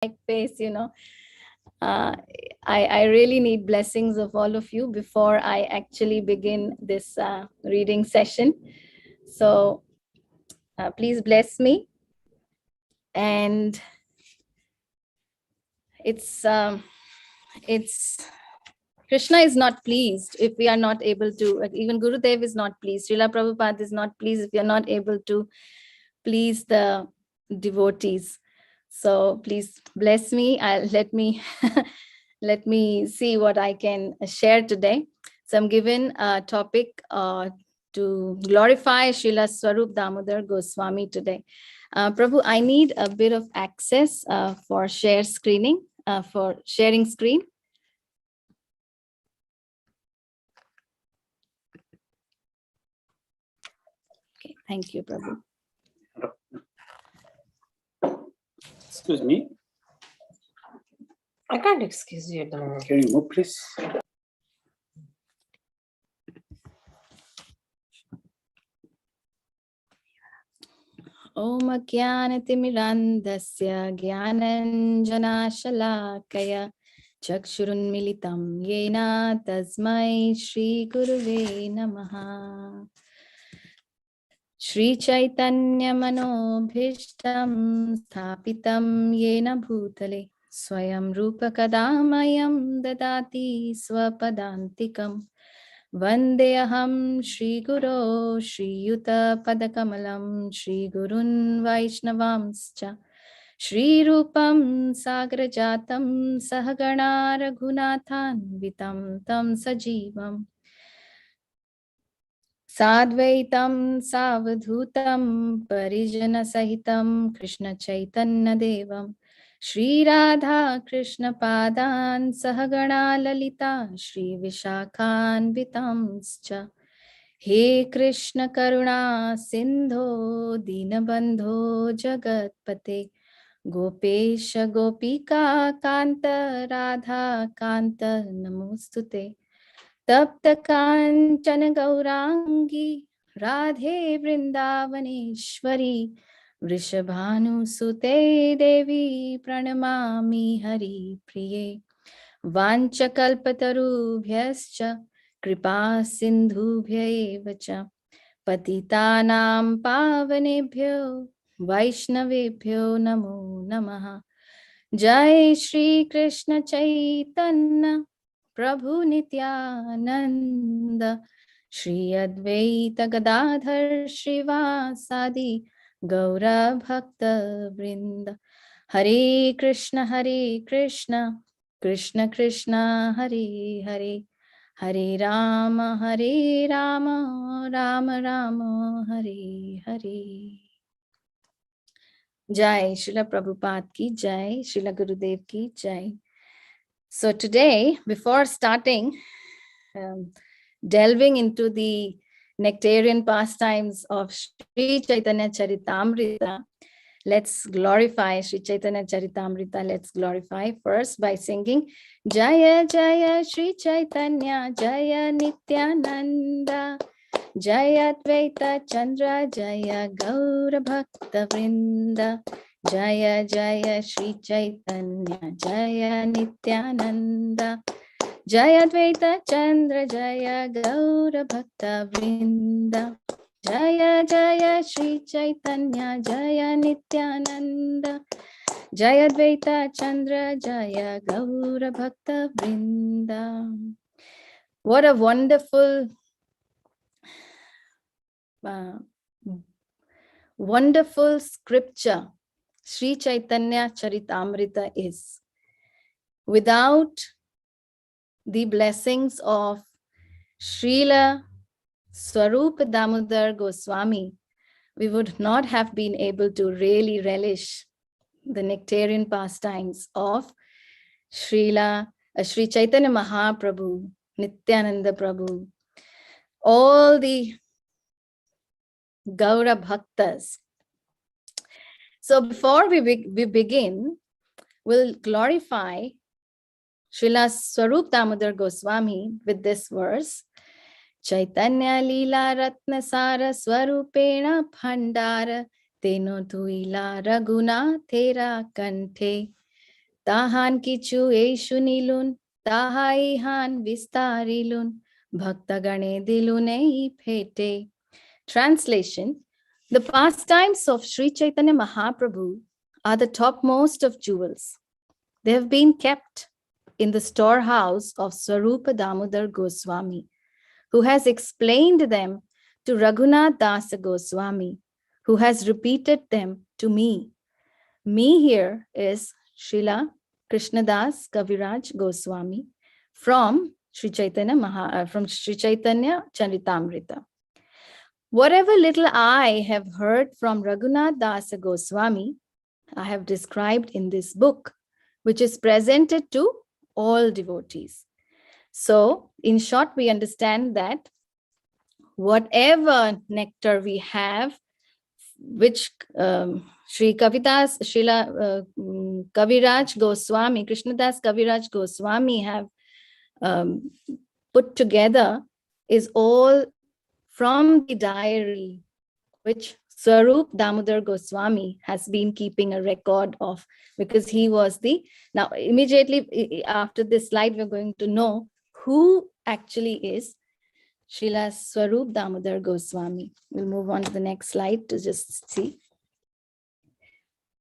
face, I really need blessings of all of you before I actually begin this reading session. So please bless me. And it's Krishna is not pleased if we are not able to, even Gurudev is not pleased. Srila Prabhupada is not pleased if we are not able to please the devotees. So please bless me. Let me let me see what I can share today. So I'm given a topic to glorify Srila Swarup Damodar Goswami today. Prabhu, I need a bit of access for share screening, for sharing screen. Okay, thank you, Prabhu. Excuse me. I can't excuse you at the moment. Can you move, please? Om Jnanatirmirandasya Jnananjanashalakaya Chakshurunmilitam Yena Tasmai Shri Guruve Namaha. Shri Chaitanya Manobhishtam Sthapitam Yena Bhutale Swayam Rupa Kadamayam Dadati Swapadantikam Vandeham Shri Guru Shri Yuta Padakamalam Shri Gurun Vaishnavamscha Shri Rupam Sagrajatam Sahagana Raghunathan Vitam Tam Sajivam Sadvaitam Savadhutam Parijana Sahitam Krishna Chaitanya Devam Shri Radha Krishna Padan Sahagana Lalita Shri Vishakhan Vitamscha He Krishna Karuna Sindho Dinabandho Jagatpate Gopesha Gopika Kanta Radha Kanta Namostute Tapta Kanchana Gaurangi Radhe Vrindavaneshwari Vrishabhanu Sute Devi Pranamami Hari Priye Vanchakalpatarubhyascha Kripa Sindhubhya evacha Patitanam Pavanebhyo Vaishnavebhyo Namo Namaha. Jai Shri Krishna Chaitanya Prabhu Nityananda Shri Advaita Gadadhar Shrivasadi Gaura Bhakta Vrinda. Hare Krishna Krishna Krishna Hare Hare Hare Rama Rama Rama Hare Hare. Jai Srila Prabhupada ki Jai, Srila Gurudev ki Jai. So today, before starting delving into the nectarian pastimes of Sri Chaitanya Charitamrita, let's glorify Sri Chaitanya Charitamrita. Let's glorify first by singing Jaya Jaya Sri Chaitanya Jaya Nityananda Jaya Advaita Chandra Jaya Gaura Bhakta Vrinda Jaya Jaya Sri Chaitanya Jaya Nityananda Jaya Advaita Chandra Jaya Gaura Bhakta Vrinda Jaya Jaya Sri Chaitanya Jaya Nityananda Jaya Advaita Chandra Jaya Gaura Bhakta Vrinda. What a wonderful wonderful scripture Sri Chaitanya Charitamrita is. Without the blessings of Srila Swarupa Damodar Goswami, we would not have been able to really relish the nectarian pastimes of Sri Chaitanya Mahaprabhu, Nityananda Prabhu, all the Gaura Bhaktas. So before we begin, we'll glorify Srila Swarup Damodar Goswami with this verse. Chaitanya Lila Ratna Sara Swarupena Bhandara Teno Tuila Raguna Thera Kante Tahan kichu eshu nilun, tahaihan vistarilun, bhaktagane dilune phete. Translation: the pastimes of Sri Chaitanya Mahaprabhu are the topmost of jewels. They have been kept in the storehouse of Swarupa Damodar Goswami, who has explained them to Raghunath Dasa Goswami, who has repeated them to me. Me here is Srila Krishnadas Kaviraj Goswami from Sri Chaitanya Charitamrita. Whatever little I have heard from Raghunath Dasa Goswami, I have described in this book, which is presented to all devotees. So, in short, we understand that whatever nectar we have, which Srila Kaviraj Goswami, Krishnadas Kaviraj Goswami have put together, is all from the diary which Swarup Damodar Goswami has been keeping a record of, because he was the, now immediately after this slide, we're going to know who actually is Srila Swarup Damodar Goswami. We'll move on to the next slide to just see.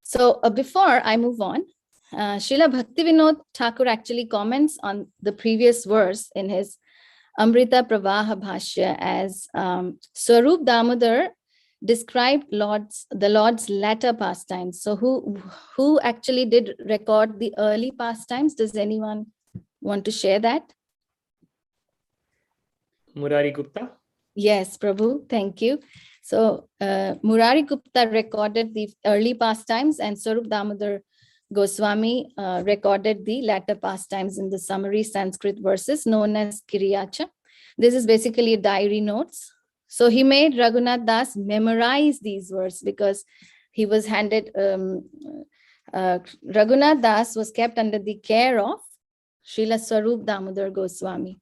So before I move on, Srila Bhaktivinoda Thakur actually comments on the previous verse in his Amrita-pravaha bhashya as Swarup Damodar described the Lord's latter pastimes. So who actually did record the early pastimes? Does anyone want to share that? Murari Gupta. Yes, Prabhu, thank you. So Murari Gupta recorded the early pastimes and Swarup Damodar Goswami recorded the latter pastimes in the summary Sanskrit verses known as Kiriyacha. This is basically diary notes. So he made Raghunath Das memorize these words because he was handed, Raghunath Das was kept under the care of Srila Swarup Damodar Goswami.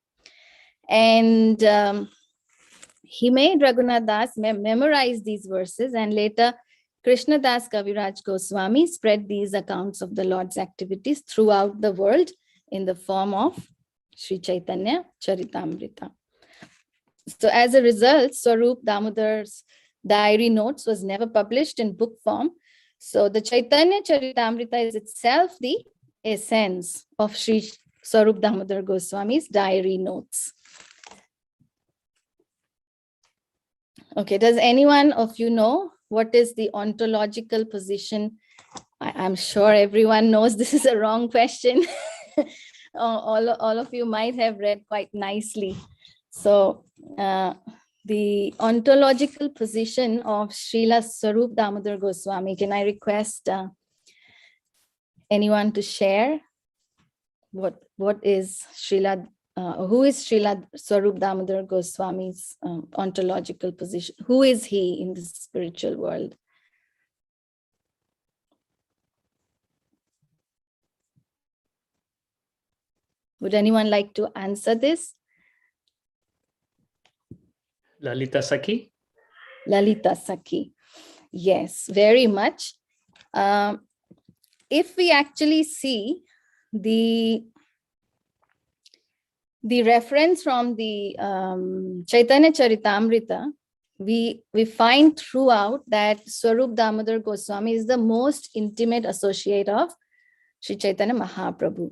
And he made Raghunath Das memorize these verses, and later Krishna Das Kaviraj Goswami spread these accounts of the Lord's activities throughout the world in the form of Sri Chaitanya Charitamrita. So as a result, Swarup Damodar's diary notes was never published in book form. So the Chaitanya Charitamrita is itself the essence of Sri Swarup Damodar Goswami's diary notes. Okay, does anyone of you know what is the ontological position? I'm sure everyone knows this is a wrong question. all of you might have read quite nicely. So the ontological position of Srila Swarup Damodar Goswami, can I request anyone to share what is Srila, who is Srila Swarup Damodar Goswami's ontological position? Who is he in the spiritual world? Would anyone like to answer this? Lalita Sakhi. Lalita Sakhi. Yes, very much. If we actually see the reference from the Chaitanya Charitamrita, we find throughout that Swarup Damodar Goswami is the most intimate associate of Sri Chaitanya Mahaprabhu.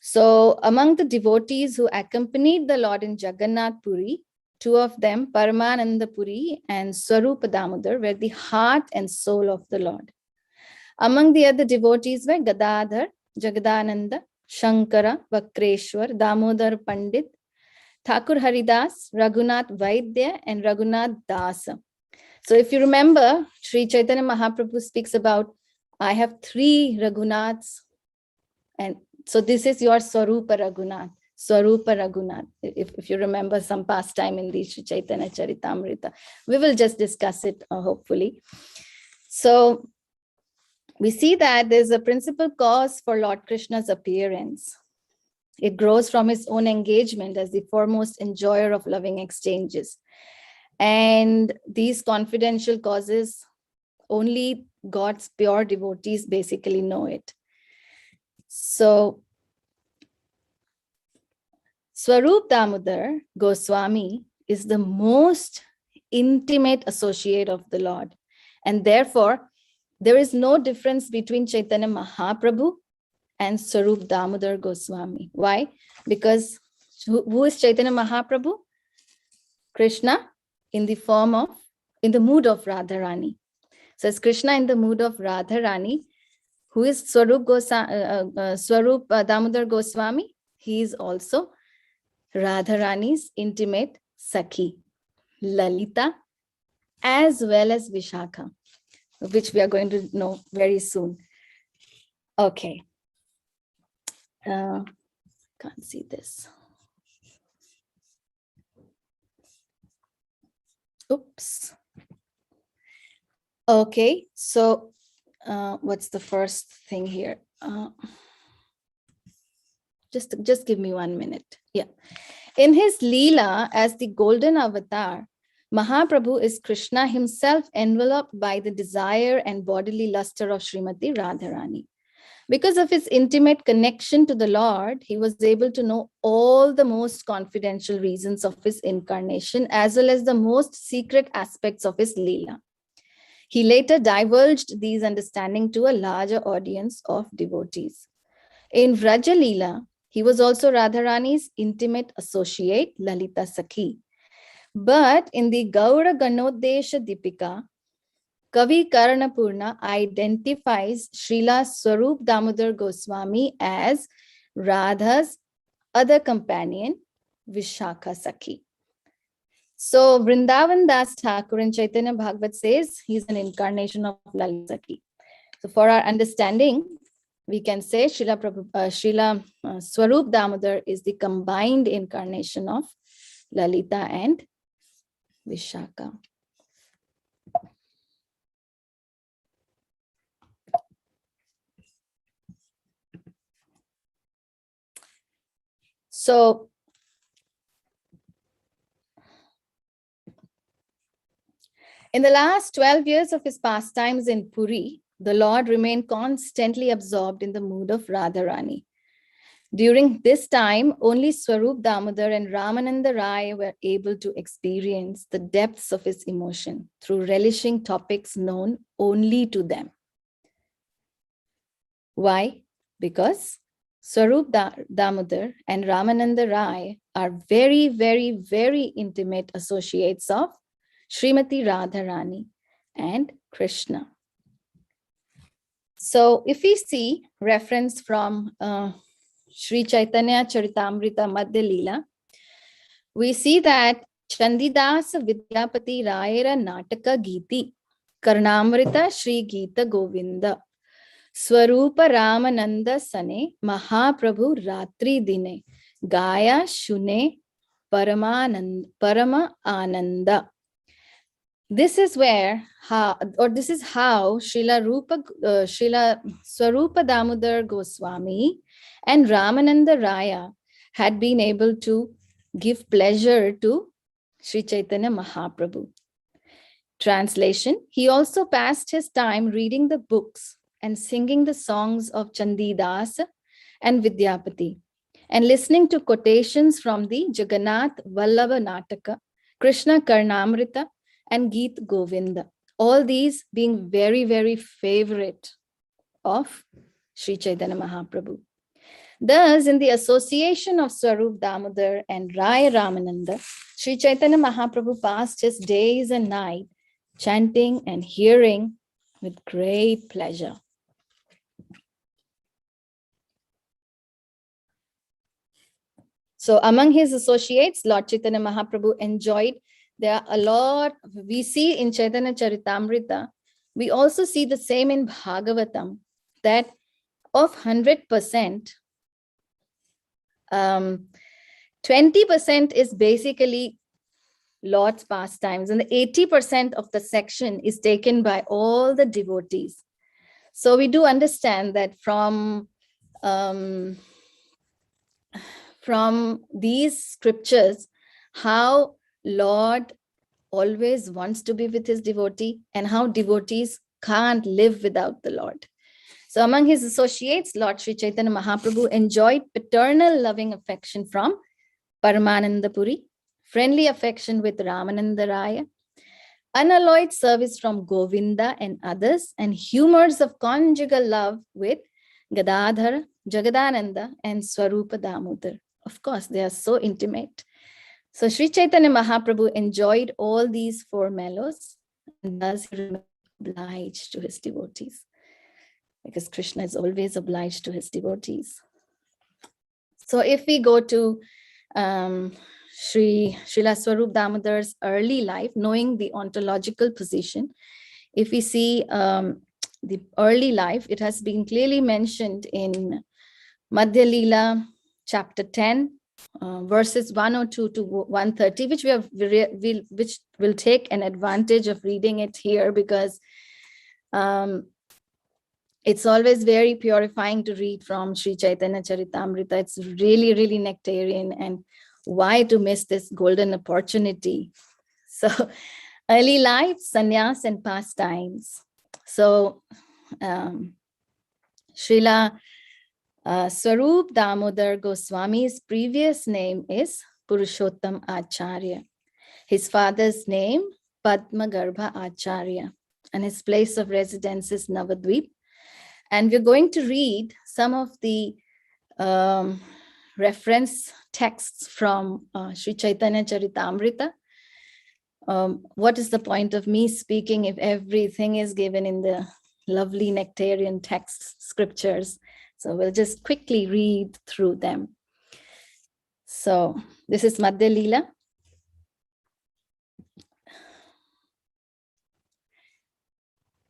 So among the devotees who accompanied the Lord in Jagannath Puri, two of them, Paramananda Puri and Swarupa Damodar, were the heart and soul of the Lord. Among the other devotees were Gadadhar, Jagadananda, Shankara, Vakreshwar, Damodar Pandit, Thakur Haridas, Raghunath Vaidya, and Raghunath Dasa. So if you remember, Sri Chaitanya Mahaprabhu speaks about, I have 3 Raghunaths, and so this is your Swarupa Raghunath. Swarupa Raghunath, if you remember some pastime in the Sri Chaitanya Charitamrita. We will just discuss it, hopefully. So we see that there's a principal cause for Lord Krishna's appearance. It grows from his own engagement as the foremost enjoyer of loving exchanges. And these confidential causes, only God's pure devotees basically know it. So Swarup Damodar Goswami is the most intimate associate of the Lord. And therefore, there is no difference between Chaitanya Mahaprabhu and Swarup Damodar Goswami. Why? Because who is Chaitanya Mahaprabhu? Krishna in the mood of Radharani. So it's Krishna in the mood of Radharani. Who is Swarup Damodar Goswami? He is also Radharani's intimate Sakhi, Lalita, as well as Vishakha, which we are going to know very soon. Okay. Can't see this. Oops. Okay, so what's the first thing here? Just give me 1 minute. Yeah. In his Leela as the golden avatar, Mahaprabhu is Krishna himself enveloped by the desire and bodily luster of Srimati Radharani. Because of his intimate connection to the Lord, he was able to know all the most confidential reasons of his incarnation, as well as the most secret aspects of his Leela. He later divulged these understanding to a larger audience of devotees. In Vraja Leela, he was also Radharani's intimate associate, Lalita Sakhi. But in the Gaura Ganodesha Dipika, Kavi Karanapurna identifies Srila Swarup Damodar Goswami as Radha's other companion, Vishakha Sakhi. So Vrindavan Das Thakur in Chaitanya Bhagavat says he's an incarnation of Lalita Sakhi. So for our understanding, we can say Srila Swarup Damodar is the combined incarnation of Lalita and Vishakha. So in the last 12 years of his pastimes in Puri, the Lord remained constantly absorbed in the mood of Radharani. During this time, only Swarup Damodar and Ramananda Rai were able to experience the depths of his emotion through relishing topics known only to them. Why? Because Swarup Damodar and Ramananda Rai are very, very, very intimate associates of Srimati Radharani and Krishna. So if we see reference from Sri Chaitanya Charitamrita Madhya Lila, we see that Chandidas Vidyapati Rayera Nataka Giti Karnamrita Shri Gita Govinda Swarupa Ramananda Sane Mahaprabhu Ratri Dine Gaya Shune Parama Ananda. This is how Srila Swarupa Damodar Goswami and Ramananda Raya had been able to give pleasure to Sri Chaitanya Mahaprabhu. Translation: he also passed his time reading the books and singing the songs of Chandidas and Vidyapati, and listening to quotations from the Jagannath Vallabha Nataka, Krishna Karnamrita, and Geet Govinda. All these being very, very favorite of Sri Chaitanya Mahaprabhu. Thus, in the association of Swarup Damodar and Raya Ramananda, Sri Chaitanya Mahaprabhu passed his days and night chanting and hearing with great pleasure. So among his associates, Lord Chaitanya Mahaprabhu enjoyed, there are a lot, we see in Chaitanya Charitamrita, we also see the same in Bhagavatam, that of 100%, 20% is basically Lord's pastimes, and the 80% of the section is taken by all the devotees. So we do understand that from these scriptures, how Lord always wants to be with his devotee and how devotees can't live without the Lord. So among his associates, Lord Sri Chaitanya Mahaprabhu enjoyed paternal loving affection from Paramananda Puri, friendly affection with Ramananda Raya, unalloyed service from Govinda and others, and humors of conjugal love with Gadadhara, Jagadananda, and Swarupa Damodar. Of course, they are so intimate. So Sri Chaitanya Mahaprabhu enjoyed all these four mellows and thus he remained obliged to his devotees, because Krishna is always obliged to his devotees. So if we go to Srila Swarup Damodar's early life, knowing the ontological position, if we see the early life, it has been clearly mentioned in Madhya Lila, chapter 10, verses 102 to 130, which will take an advantage of reading it here, because it's always very purifying to read from Sri Chaitanya Charitamrita. It's really, really nectarian, and why to miss this golden opportunity? So early life, sannyas and pastimes. So Srila Swarup Damodar Goswami's previous name is Purushottam Acharya. His father's name, Padma Garbha Acharya, and his place of residence is Navadvip. And we're going to read some of the reference texts from Sri Chaitanya Charitamrita. What is the point of me speaking if everything is given in the lovely nectarian texts, scriptures? So we'll just quickly read through them. So this is Madhya Lila.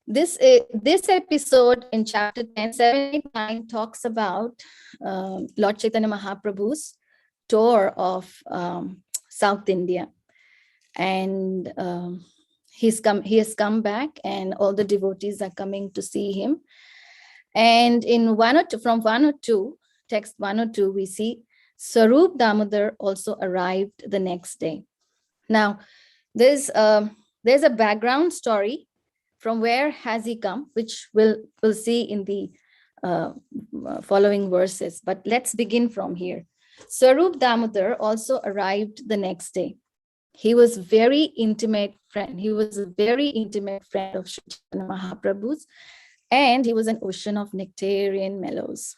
This episode in chapter 10, 7, 8, 9 talks about Lord Chaitanya Mahaprabhu's tour of South India. And he has come back, and all the devotees are coming to see him. And in 102, from 102, text 102, we see Swarup Damodar also arrived the next day. Now, there's a background story. From where has he come, which we'll see in the following verses. But let's begin from here. Swarup Damodar also arrived the next day. He was very intimate friend. He was a very intimate friend of Sri Chaitanya Mahaprabhu's, and he was an ocean of nectarian mellows.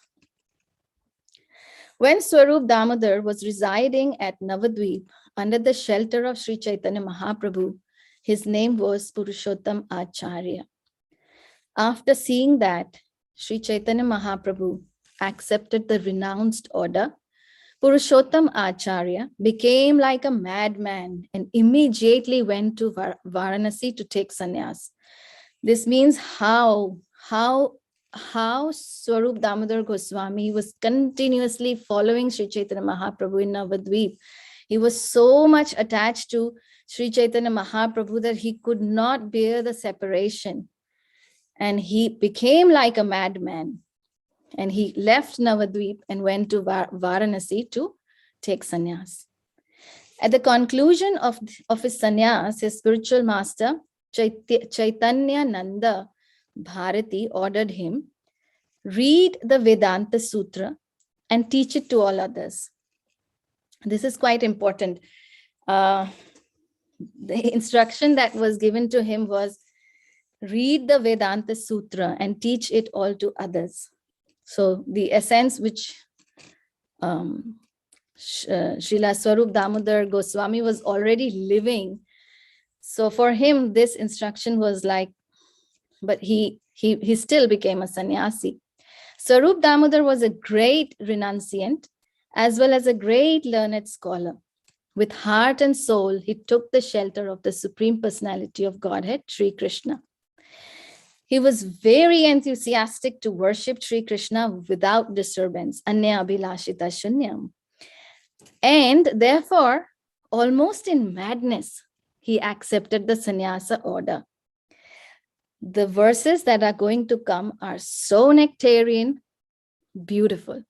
When Swarup Damodar was residing at Navadvip under the shelter of Sri Chaitanya Mahaprabhu, his name was Purushottam Acharya. After seeing that Sri Chaitanya Mahaprabhu accepted the renounced order, Purushottam Acharya became like a madman and immediately went to Varanasi to take sannyas. This means how Swarup Damodar Goswami was continuously following Sri Chaitanya Mahaprabhu in Navadvip. He was so much attached to Sri Chaitanya Mahaprabhu that he could not bear the separation. And he became like a madman. And he left Navadvip and went to Varanasi to take sannyas. At the conclusion of his sannyas, his spiritual master, Chaitanya Nanda Bharati, ordered him, read the Vedanta Sutra and teach it to all others. This is quite important. The instruction that was given to him was, read the Vedanta Sutra and teach it all to others. So the essence which Srila Swarup Damodar Goswami was already living. So for him, this instruction was like, but he still became a sannyasi. Swarup Damodar was a great renunciant as well as a great learned scholar. With heart and soul, he took the shelter of the Supreme Personality of Godhead, Sri Krishna. He was very enthusiastic to worship Sri Krishna without disturbance, anya abhilashita shunyam. And therefore, almost in madness, he accepted the sannyasa order. The verses that are going to come are so nectarian, beautiful.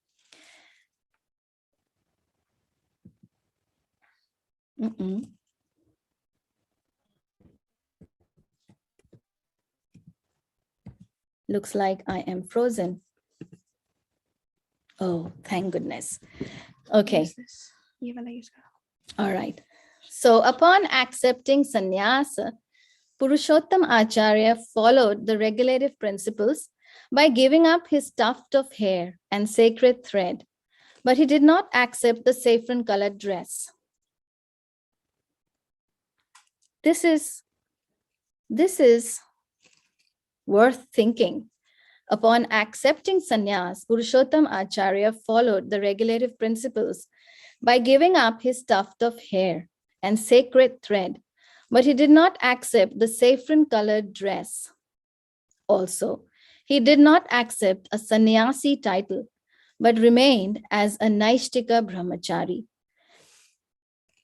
Looks like I am frozen. Oh, thank goodness. Okay. All right. So upon accepting sannyasa, Purushottam Acharya followed the regulative principles by giving up his tuft of hair and sacred thread, but he did not accept the saffron-colored dress. This is worth thinking. Upon accepting sannyas, Purushottam Acharya followed the regulative principles by giving up his tuft of hair and sacred thread, but he did not accept the saffron-colored dress. Also, he did not accept a sannyasi title, but remained as a Naishtika brahmachari.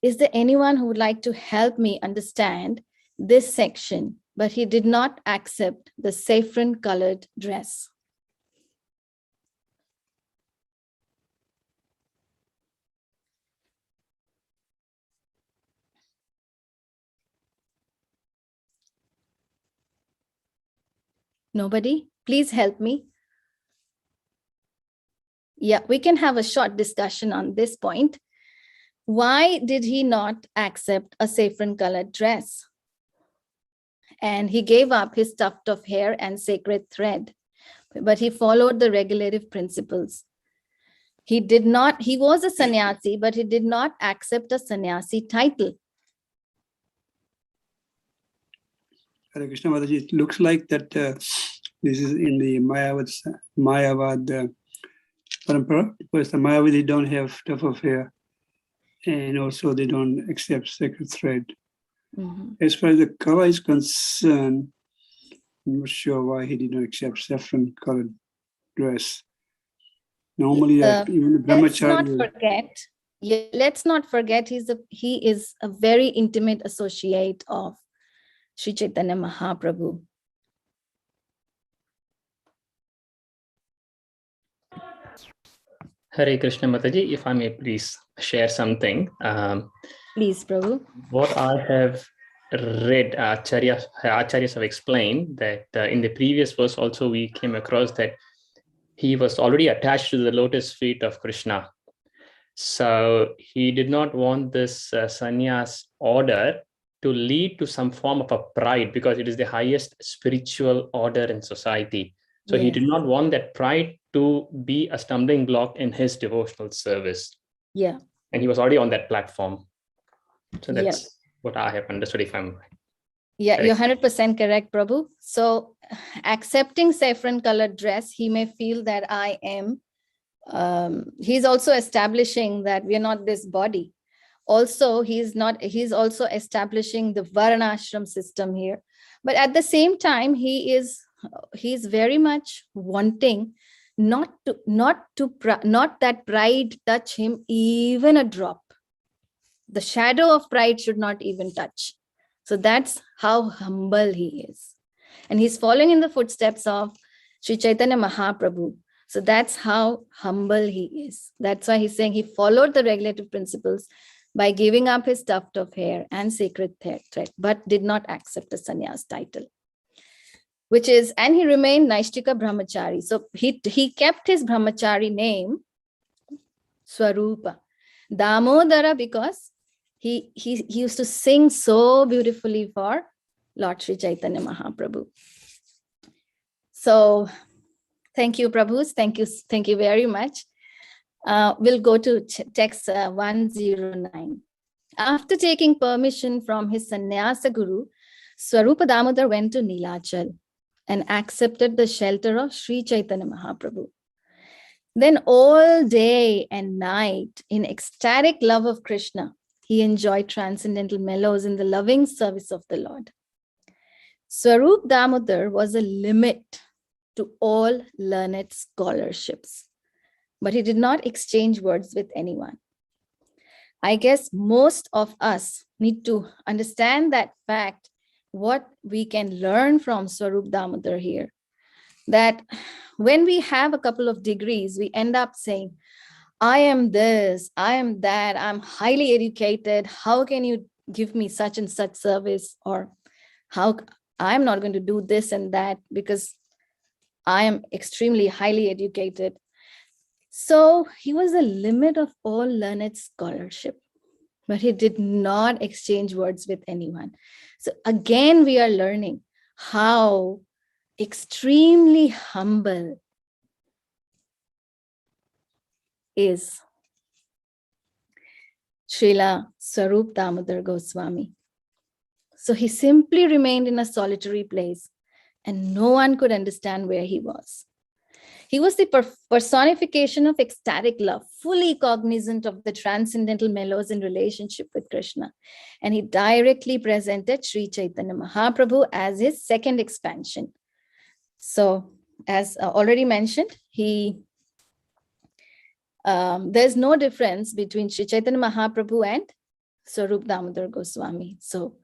Is there anyone who would like to help me understand this section? But he did not accept the saffron-colored dress. Nobody? Please help me. Yeah, we can have a short discussion on this point. Why did he not accept a saffron-colored dress? And he gave up his tuft of hair and sacred thread, but he followed the regulative principles. He was a sannyasi, but he did not accept a sannyasi title. Hare Krishna Mataji, it looks like that this is in the Mayavad parampara, because the Mayavadi don't have tuft of hair, and also they don't accept sacred thread. Mm-hmm. As far as the color is concerned, I'm not sure why he did not accept saffron-colored dress. Normally, even the brahmachari. Let's not forget, he is a very intimate associate of Sri Chaitanya Mahaprabhu. Hare Krishna Mataji, if I may please share something. Please, Prabhu. What I have read, Acharyas have explained that in the previous verse also we came across that he was already attached to the lotus feet of Krishna. So he did not want this sannyas order to lead to some form of a pride, because it is the highest spiritual order in society. So Yes. he did not want that pride to be a stumbling block in his devotional service. Yeah. And he was already on that platform. So that's Yeah. what I have understood, if I'm right. Yeah, you're 100% correct, Prabhu. So accepting saffron-colored dress, he may feel that I am, he's also establishing that we are not this body. Also, he's also establishing the Varnashram system here. But at the same time, he's very much wanting not that pride touch him even a drop. The shadow of pride should not even touch. So that's how humble he is. And he's following in the footsteps of Sri Chaitanya Mahaprabhu. So that's how humble he is. That's why he's saying he followed the regulative principles by giving up his tuft of hair and sacred thread, but did not accept the sannyas title. And he remained Naishtika brahmachari. So he kept his brahmachari name, Swarupa. Damodara, because he used to sing so beautifully for Lord Sri Chaitanya Mahaprabhu. So thank you, Prabhus. Thank you very much. We'll go to text 109. After taking permission from his sannyasa guru, Swarupa Damodar went to Nilachal and accepted the shelter of Sri Chaitanya Mahaprabhu. Then all day and night, in ecstatic love of Krishna, he enjoyed transcendental mellows in the loving service of the Lord. Swarup Damodar was a limit to all learned scholarships, but he did not exchange words with anyone. I guess most of us need to understand that fact, what we can learn from Swarup Damodar here, that when we have a couple of degrees, we end up saying, I am this, I am that, I'm highly educated. How can you give me such and such service? Or how I'm not going to do this and that, because I am extremely highly educated. So he was the limit of all learned scholarship, but he did not exchange words with anyone. So again, we are learning how extremely humble is Srila Swarupa Damodar Goswami. So he simply remained in a solitary place and no one could understand where he was. He was the personification of ecstatic love, fully cognizant of the transcendental mellows in relationship with Krishna. And he directly presented Sri Chaitanya Mahaprabhu as his second expansion. So as already mentioned, there's no difference between Sri Chaitanya Mahaprabhu and Swarupa Damodar Goswami. So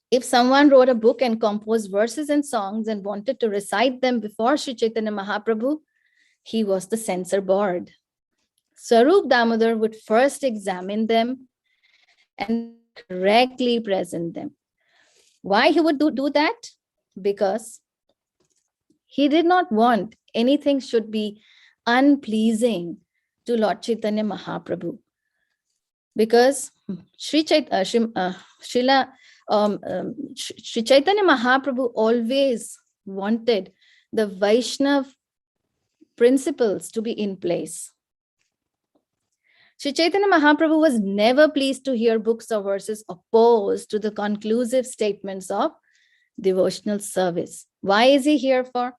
if someone wrote a book and composed verses and songs and wanted to recite them before Sri Chaitanya Mahaprabhu, he was the censor board. Swarupa Damodar would first examine them and correctly present them. Why he would do that? Because he did not want anything should be unpleasing to Lord Chaitanya Mahaprabhu. Because Sri Chaitanya Mahaprabhu always wanted the Vaishnav principles to be in place. Sri Chaitanya Mahaprabhu was never pleased to hear books or verses opposed to the conclusive statements of devotional service. Why is he here for?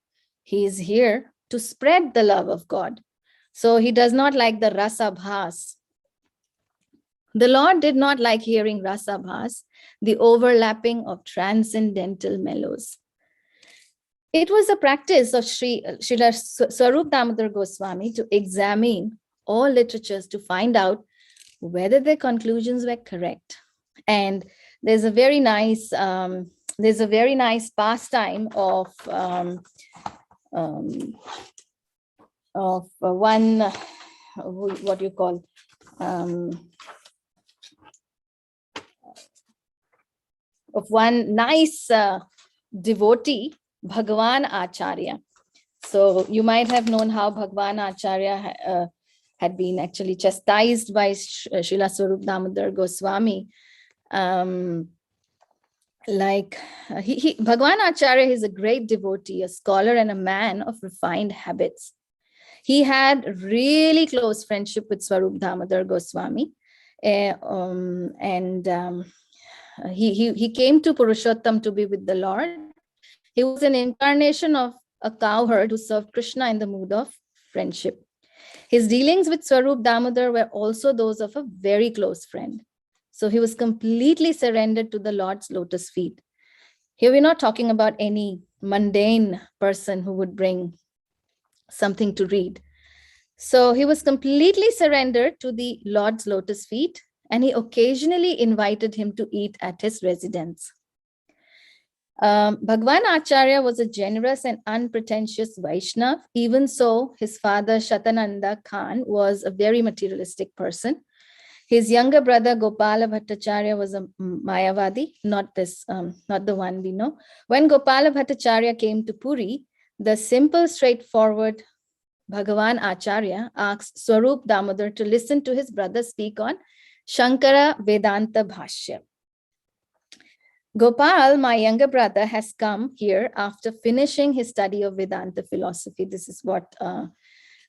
He is here to spread the love of God. So he does not like the rasa bhas. The Lord did not like hearing rasa bhas, the overlapping of transcendental mellows. It was a practice of Srila Swarupa Damodar Goswami to examine all literatures to find out whether their conclusions were correct. And there's a very nice pastime of one, what you call, of one nice devotee, Bhagavan Acharya. So you might have known how Bhagavan Acharya had been actually chastised by Srila Swarupa Damodar Goswami. Bhagavan Acharya is a great devotee, a scholar and a man of refined habits. He had really close friendship with Swarupa Damodar Goswami. He came to Purushottam to be with the Lord. He was an incarnation of a cowherd who served Krishna in the mood of friendship. His dealings with Swarupa Damodar were also those of a very close friend. So he was completely surrendered to the Lord's lotus feet. Here we're not talking about any mundane person who would bring something to read. So he was completely surrendered to the Lord's lotus feet, and he occasionally invited him to eat at his residence. Bhagavan Acharya was a generous and unpretentious Vaishnav. Even so, his father Shatananda Khan was a very materialistic person. His younger brother Gopala Bhattacharya was a Mayavadi, not the one we know. When Gopala Bhattacharya came to Puri, the simple, straightforward Bhagavan Acharya asked Swarupa Damodar to listen to his brother speak on Shankara Vedanta Bhashya. Gopal, my younger brother, has come here after finishing his study of Vedanta philosophy. This is what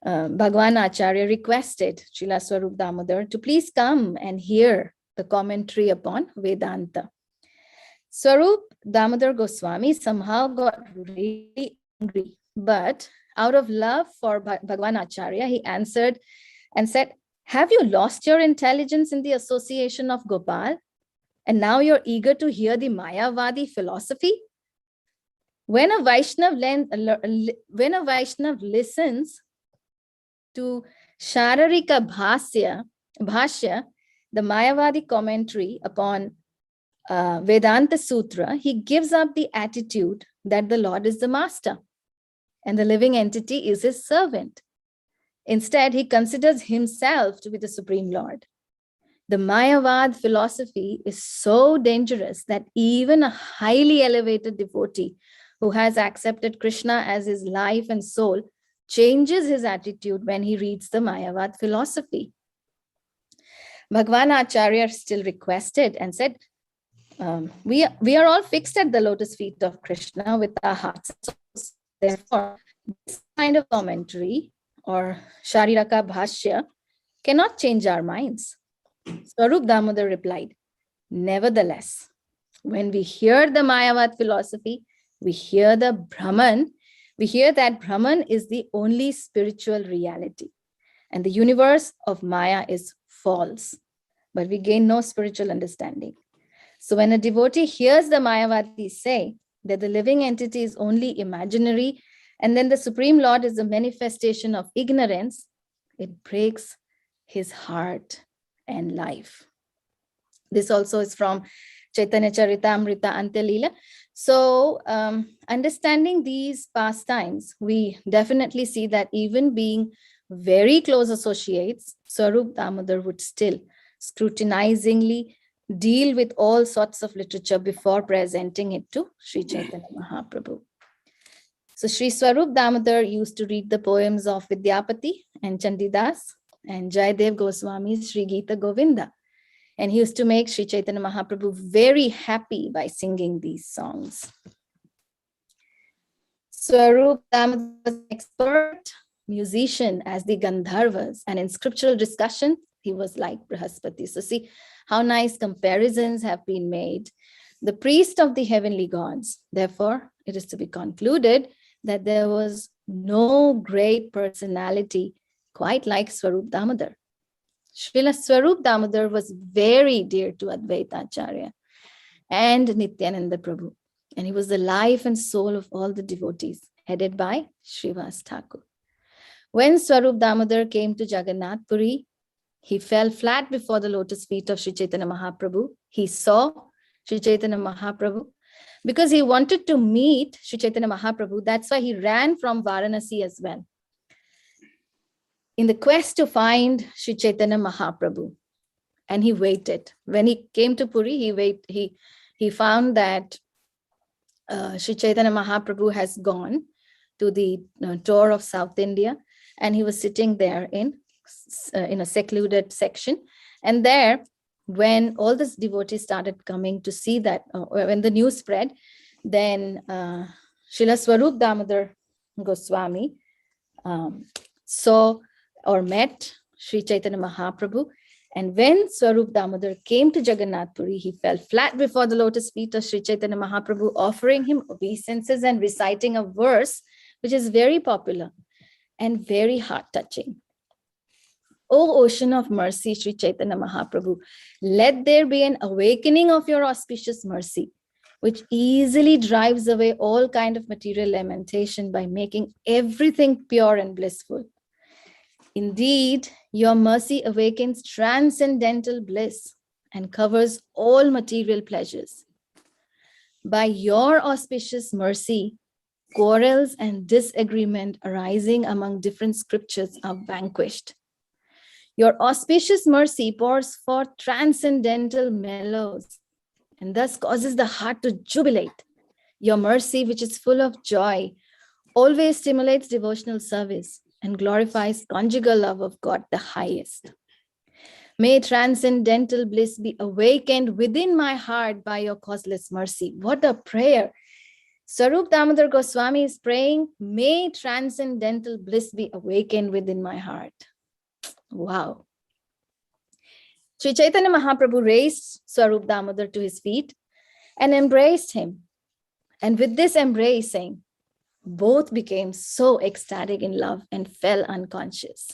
Bhagavan Acharya requested Srila Swarupa Damodar to please come and hear the commentary upon Vedanta. Swarupa Damodar Goswami somehow got really angry, but out of love for Bhagavan Acharya, he answered and said, "Have you lost your intelligence in the association of Gopal? And now you're eager to hear the Mayavadi philosophy? When a Vaishnav listens to Shararika Bhashya, the Mayavadi commentary upon Vedanta Sutra, he gives up the attitude that the Lord is the master and the living entity is his servant. Instead, he considers himself to be the Supreme Lord. The Mayavad philosophy is so dangerous that even a highly elevated devotee who has accepted Krishna as his life and soul, changes his attitude when he reads the Mayavad philosophy. Bhagwan Acharya still requested and said, we are all fixed at the lotus feet of Krishna with our hearts and souls. Therefore, this kind of commentary or Shariraka Bhashya cannot change our minds. Swarup Damodar replied, nevertheless, when we hear the Mayavad philosophy, we hear that Brahman is the only spiritual reality, and the universe of Maya is false, but we gain no spiritual understanding. So when a devotee hears the Mayavadis say that the living entity is only imaginary, and then the Supreme Lord is a manifestation of ignorance, it breaks his heart and life. This also is from Chaitanya Charitamrita Ante-lila. So understanding these pastimes, we definitely see that even being very close associates, Swarup Damodar would still scrutinizingly deal with all sorts of literature before presenting it to Sri Chaitanya Mahaprabhu. So Sri Swarup Damodar used to read the poems of Vidyapati and Chandidas and Jayadev Goswami's Sri Gita Govinda. And he used to make Sri Chaitanya Mahaprabhu very happy by singing these songs. Swarup Damodar was an expert musician as the Gandharvas, and in scriptural discussion, he was like Brahaspati. So see how nice comparisons have been made. The priest of the heavenly gods. Therefore, it is to be concluded that there was no great personality quite like Swarup Damodar. Srila Swarup Damodar was very dear to Advaita Acharya and Nityananda Prabhu, and he was the life and soul of all the devotees, headed by Srivas Thakur. When Swarup Damodar came to Jagannath Puri, he fell flat before the lotus feet of Sri Chaitanya Mahaprabhu. He saw Sri Chaitanya Mahaprabhu. Because he wanted to meet Sri Chaitanya Mahaprabhu, that's why he ran from Varanasi as well, in the quest to find Sri Chaitanya Mahaprabhu. And he waited. When he came to Puri, he found that Sri Chaitanya Mahaprabhu has gone to the tour of South India, and he was sitting there in a secluded section. And there, when all the devotees started coming to see that, when the news spread, then Srila Swarup Damodar Goswami saw or met Sri Chaitanya Mahaprabhu. And when Swarup Damodar came to Jagannath Puri, he fell flat before the lotus feet of Sri Chaitanya Mahaprabhu, offering him obeisances and reciting a verse which is very popular and very heart-touching. O ocean of mercy, Sri Chaitanya Mahaprabhu, let there be an awakening of your auspicious mercy, which easily drives away all kind of material lamentation by making everything pure and blissful. Indeed, your mercy awakens transcendental bliss and covers all material pleasures. By your auspicious mercy, quarrels and disagreement arising among different scriptures are vanquished. Your auspicious mercy pours forth transcendental mellows and thus causes the heart to jubilate. Your mercy, which is full of joy, always stimulates devotional service and glorifies conjugal love of God the highest. May transcendental bliss be awakened within my heart by your causeless mercy. What a prayer! Swarup Damodar Goswami is praying, may transcendental bliss be awakened within my heart. Wow. Sri Chaitanya Mahaprabhu raised Swarup Damodar to his feet and embraced him. And with this embracing, both became so ecstatic in love and fell unconscious.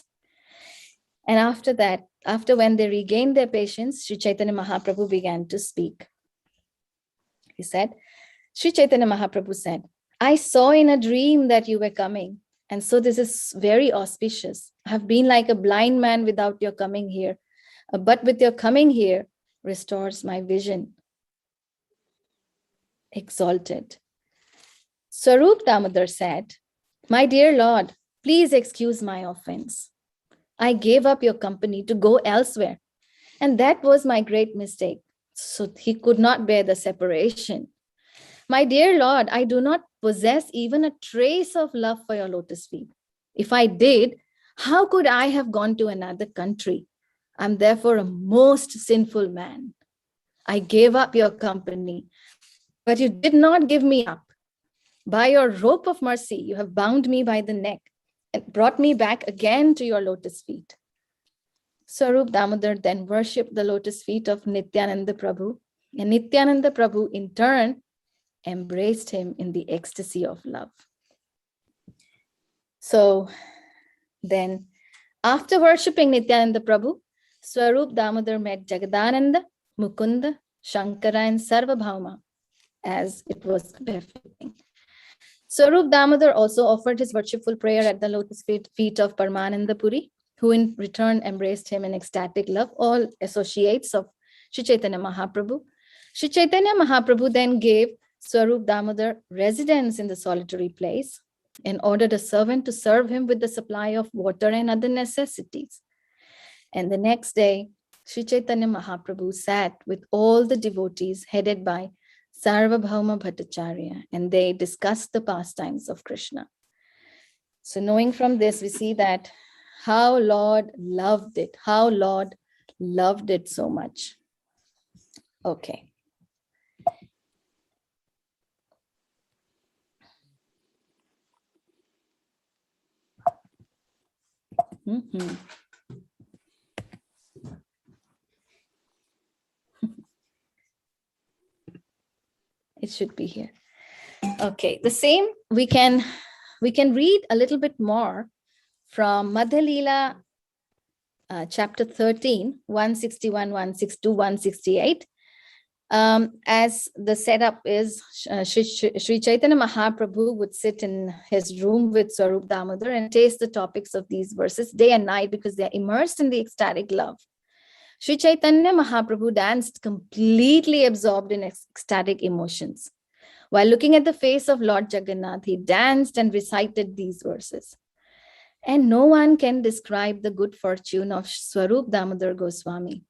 And after that, when they regained their patience, Sri Chaitanya Mahaprabhu began to speak. He said, Sri Chaitanya Mahaprabhu said, I saw in a dream that you were coming. And so this is very auspicious. I have been like a blind man without your coming here. But with your coming here, restores my vision. Exalted. Swarup Damodar said, my dear Lord, please excuse my offense. I gave up your company to go elsewhere. And that was my great mistake. So he could not bear the separation. My dear Lord, I do not possess even a trace of love for your lotus feet. If I did, how could I have gone to another country? I'm therefore a most sinful man. I gave up your company, but you did not give me up. By your rope of mercy, you have bound me by the neck and brought me back again to your lotus feet. Swarup Damodar then worshipped the lotus feet of Nityananda Prabhu, and Nityananda Prabhu in turn embraced him in the ecstasy of love. So then, after worshipping Nityananda Prabhu, Swarup Damodar met Jagadananda, Mukunda, Shankara, and Sarvabhauma, as it was befitting. Swarup Damodar also offered his worshipful prayer at the lotus feet of Paramananda Puri, who in return embraced him in ecstatic love, all associates of Sri Chaitanya Mahaprabhu. Sri Chaitanya Mahaprabhu then gave Swarup Damodar residence in the solitary place and ordered a servant to serve him with the supply of water and other necessities. And the next day, Sri Chaitanya Mahaprabhu sat with all the devotees headed by Sarvabhauma Bhattacharya, and they discussed the pastimes of Krishna. So knowing from this, we see that how Lord loved it, how Lord loved it so much. Okay. Mm-hmm. It should be here. Okay, the same we can read a little bit more from Madhya LILA chapter 13, 161, 162, 168. As the setup is, Sri Chaitanya Mahaprabhu would sit in his room with Swarup Damodar and taste the topics of these verses day and night because they're immersed in the ecstatic love. Sri Chaitanya Mahaprabhu danced completely absorbed in ecstatic emotions. While looking at the face of Lord Jagannath, he danced and recited these verses. And no one can describe the good fortune of Swarup Damodar Goswami,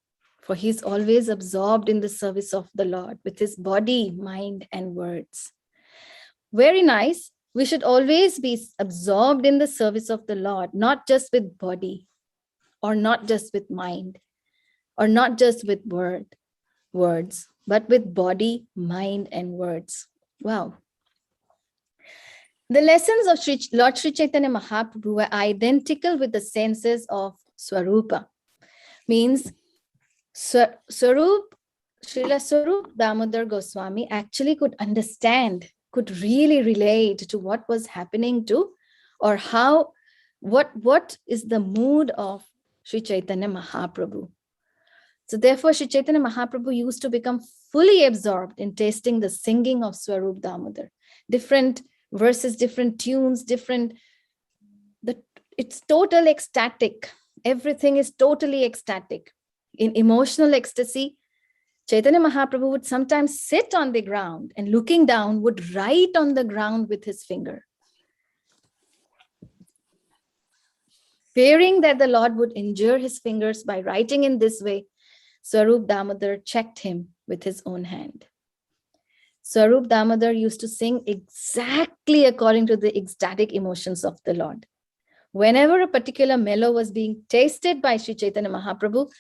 for he is always absorbed in the service of the Lord with his body, mind, and words. Very nice. We should always be absorbed in the service of the Lord, not just with body, or not just with mind, or not just with words, but with body, mind, and words. Wow. The lessons of Lord Sri Chaitanya Mahaprabhu were identical with the senses of Swarupa. Means Srila Swarup Damodar Goswami actually could understand, could really relate to what was happening to, or how, what is the mood of Sri Chaitanya Mahaprabhu. So therefore, Sri Chaitanya Mahaprabhu used to become fully absorbed in tasting the singing of Swarup Damodar. Different verses, different tunes, it's total ecstatic. Everything is totally ecstatic. In emotional ecstasy, Chaitanya Mahaprabhu would sometimes sit on the ground and looking down would write on the ground with his finger. Fearing that the Lord would injure his fingers by writing in this way, Swarup Damodar checked him with his own hand. Swarup Damodar used to sing exactly according to the ecstatic emotions of the Lord. Whenever a particular mellow was being tasted by Sri Chaitanya Mahaprabhu,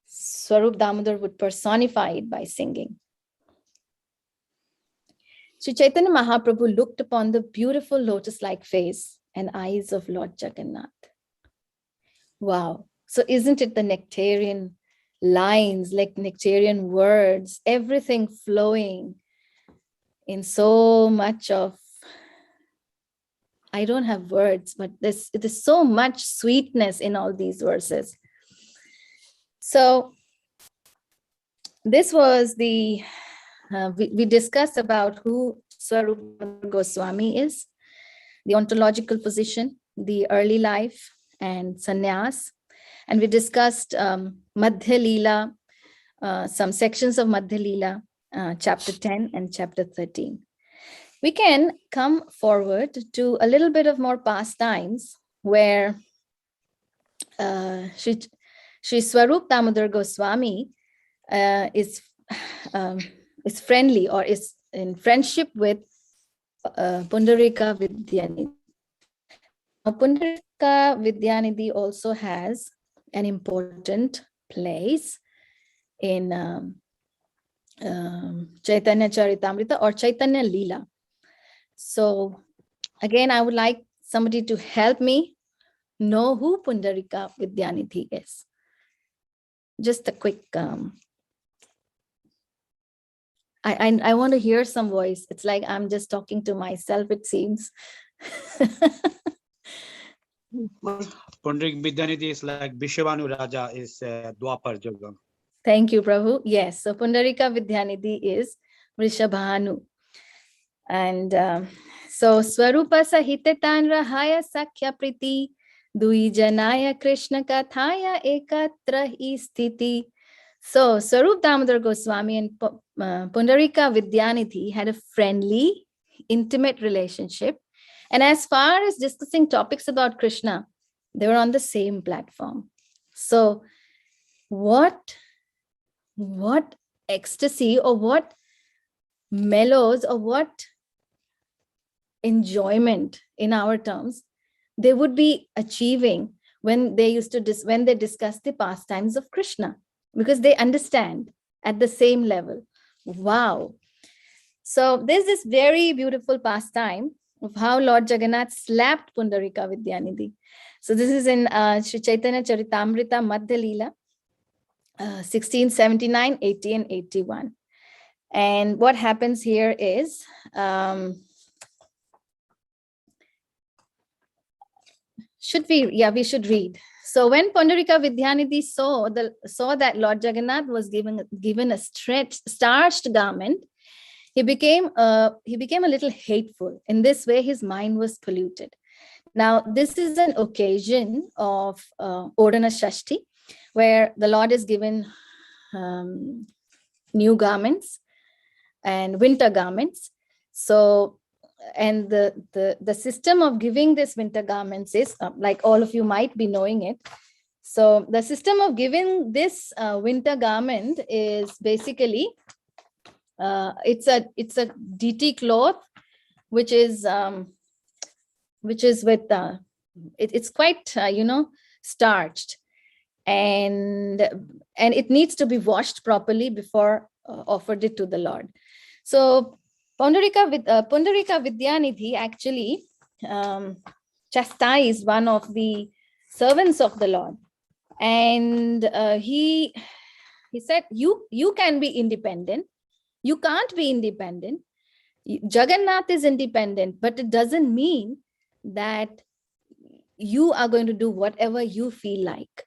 Swarup Damodar would personify it by singing. Sri Chaitanya Mahaprabhu looked upon the beautiful lotus-like face and eyes of Lord Jagannath. Wow. So isn't it the nectarian lines, like nectarian words, everything flowing in so much of, I don't have words, but there's so much sweetness in all these verses. So this was the, we discussed about who Swarupa Goswami is, the ontological position, the early life, and sannyas. And we discussed Madhya LILA, some sections of Madhya LILA, chapter 10 and chapter 13. We can come forward to a little bit of more pastimes where Sri Swarup Damodar Goswami is friendly or is in friendship with Pundarika Vidyanidhi. Now, Pundarika Vidyanidhi also has an important place in Chaitanya Charitamrita or Chaitanya Lila. So again, I would like somebody to help me know who Pundarika Vidyanidhi is. Just a quick, I want to hear some voice. It's like I'm just talking to myself, it seems. Pundarik Vidyanidhi is like Vishwanu Raja is Dwapar Yuga. Thank you, Prabhu. Yes, so Pundarika Vidyanidhi is Vrishabhanu. And so Swarupa Sahitetan Rahaya Sakya Priti Dui Janaya Krishna Kathaya Ekatra Istiti. So Swarup Damodara Goswami and Pundarika Vidyanidhi had a friendly, intimate relationship. And as far as discussing topics about Krishna, they were on the same platform. So what ecstasy or what mellows or what enjoyment in our terms they would be achieving when they discuss the pastimes of Krishna, because they understand at the same level. Wow. So there's this very beautiful pastime of how Lord Jagannath slapped Pundarika Vidyanidhi. So this is in Sri Chaitanya Charitamrita Madhya Lila, 1679, 80 and 81. And what happens here is, we should read. So when Pundarika Vidyanidhi saw that Lord Jagannath was given a starched garment, he became a little hateful. In this way, his mind was polluted. Now, this is an occasion of Odana Shashti, where the Lord is given new garments and winter garments. So, and the system of giving this winter garments is, like all of you might be knowing it. So the system of giving this winter garment is basically, it's a DT cloth, which is with, it's quite, starched. And it needs to be washed properly before offered it to the Lord. So Pundarika Vidyanidhi actually chastised one of the servants of the Lord, and he said, "You can be independent. You can't be independent. Jagannath is independent, but it doesn't mean that you are going to do whatever you feel like."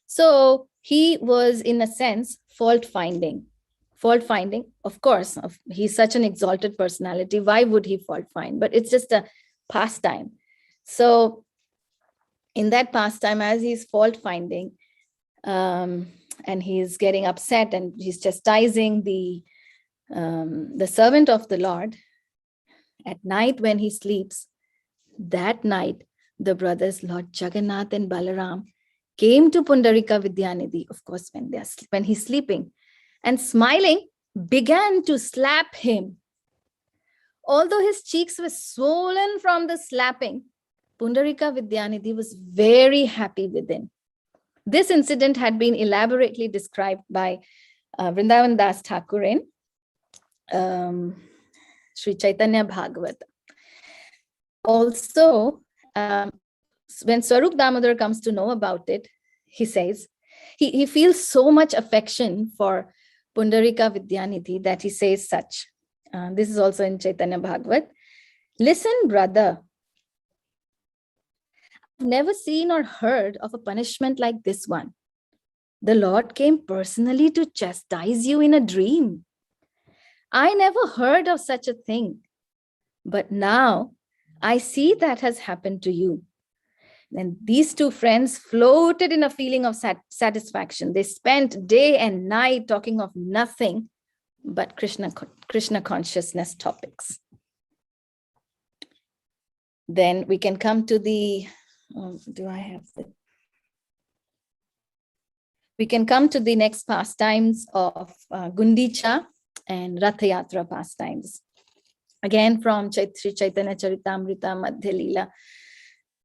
So he was, in a sense, fault finding. Of course, he's such an exalted personality. Why would he fault find? But it's just a pastime. So in that pastime, as he's fault finding, and he's getting upset and he's chastising the servant of the Lord, at night when he sleeps, that night, the brothers Lord Jagannath and Balaram came to Pundarika Vidyanidhi, of course, when he's sleeping, and smiling, began to slap him. Although his cheeks were swollen from the slapping, Pundarika Vidyanidhi was very happy within. This incident had been elaborately described by Vrindavan Das Thakur in Sri Chaitanya Bhagavata. Also, when Swarup Damodara comes to know about it, he says, he feels so much affection for Pundarika Vidyanidhi that he says such. This is also in Chaitanya Bhagavat. "Listen, brother. I've never seen or heard of a punishment like this one. The Lord came personally to chastise you in a dream. I never heard of such a thing. But now I see that has happened to you." And these two friends floated in a feeling of satisfaction. They spent day and night talking of nothing but Krishna consciousness topics. Then we can come to the, we can come to the next pastimes of Gundica and Rath Yatra pastimes. Again from Sri Chaitanya Charitamrita Madhya Lila,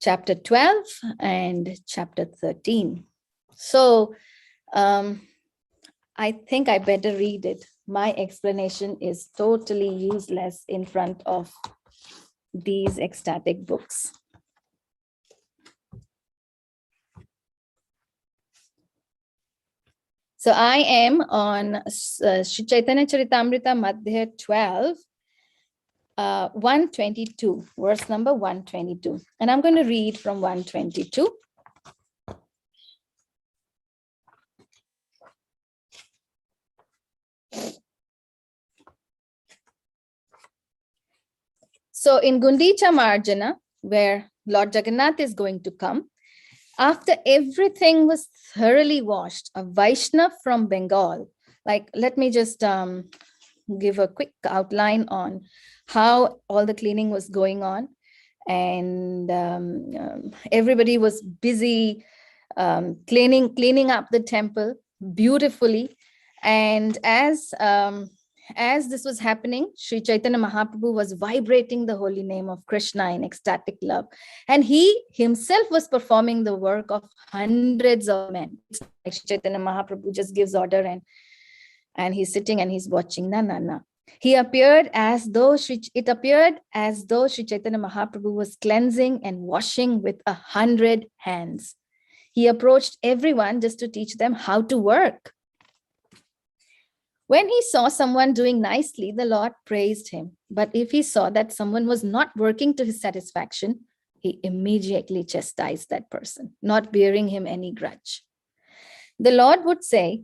chapter 12 and chapter 13. So I think I better read it. My explanation is totally useless in front of these ecstatic books. So I am on Sri Chaitanya Charitamrita Madhya 12, 122, verse number 122. And I'm going to read from 122. So in Gundica Marjana, where Lord Jagannath is going to come, after everything was thoroughly washed, a Vaishnav from Bengal, like, let me just give a quick outline on how all the cleaning was going on. And everybody was busy cleaning up the temple beautifully. And as this was happening, Sri Chaitanya Mahaprabhu was vibrating the holy name of Krishna in ecstatic love. And he himself was performing the work of hundreds of men. It's like Sri Chaitanya Mahaprabhu just gives order and he's sitting and he's watching. No. It appeared as though Sri Chaitanya Mahaprabhu was cleansing and washing with 100 hands. He approached everyone just to teach them how to work. When he saw someone doing nicely, the Lord praised him. But if he saw that someone was not working to his satisfaction, he immediately chastised that person, not bearing him any grudge. The Lord would say,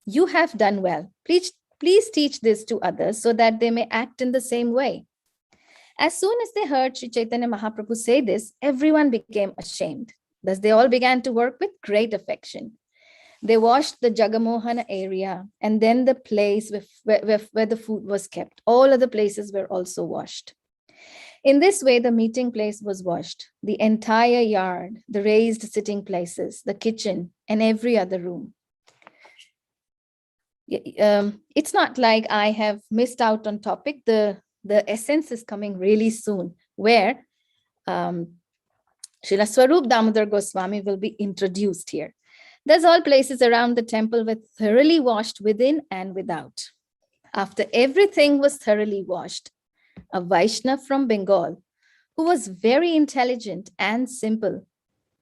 "You have done well. Please teach this to others so that they may act in the same way." As soon as they heard Sri Chaitanya Mahaprabhu say this, everyone became ashamed. Thus they all began to work with great affection. They washed the Jagamohana area and then the place where the food was kept. All other places were also washed. In this way, the meeting place was washed, the entire yard, the raised sitting places, the kitchen, and every other room. It's not like I have missed out on topic. The essence is coming really soon, where Srila Swarupa Damodara Goswami will be introduced here. Thus all places around the temple were thoroughly washed within and without. After everything was thoroughly washed, a Vaishnava from Bengal, who was very intelligent and simple,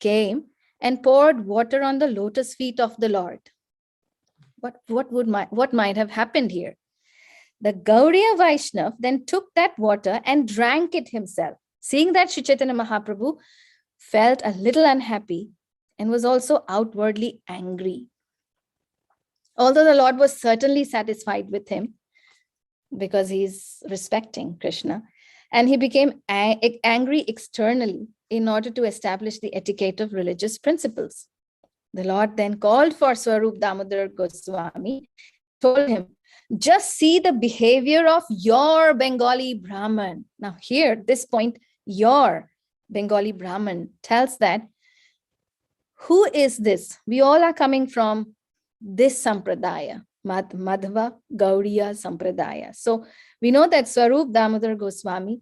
came and poured water on the lotus feet of the Lord. What might have happened here? The Gaudiya Vaishnava then took that water and drank it himself. Seeing that, Sri Chaitanya Mahaprabhu felt a little unhappy and was also outwardly angry. Although the Lord was certainly satisfied with him because he's respecting Krishna, and he became angry externally in order to establish the etiquette of religious principles. The Lord then called for Swarupa Damodara Goswami, told him, "Just see the behavior of your Bengali Brahman." Now here, this point, your Bengali Brahman tells that who is this? We all are coming from this sampradaya, Madhva Gaudiya sampradaya. So we know that Swarupa Damodara Goswami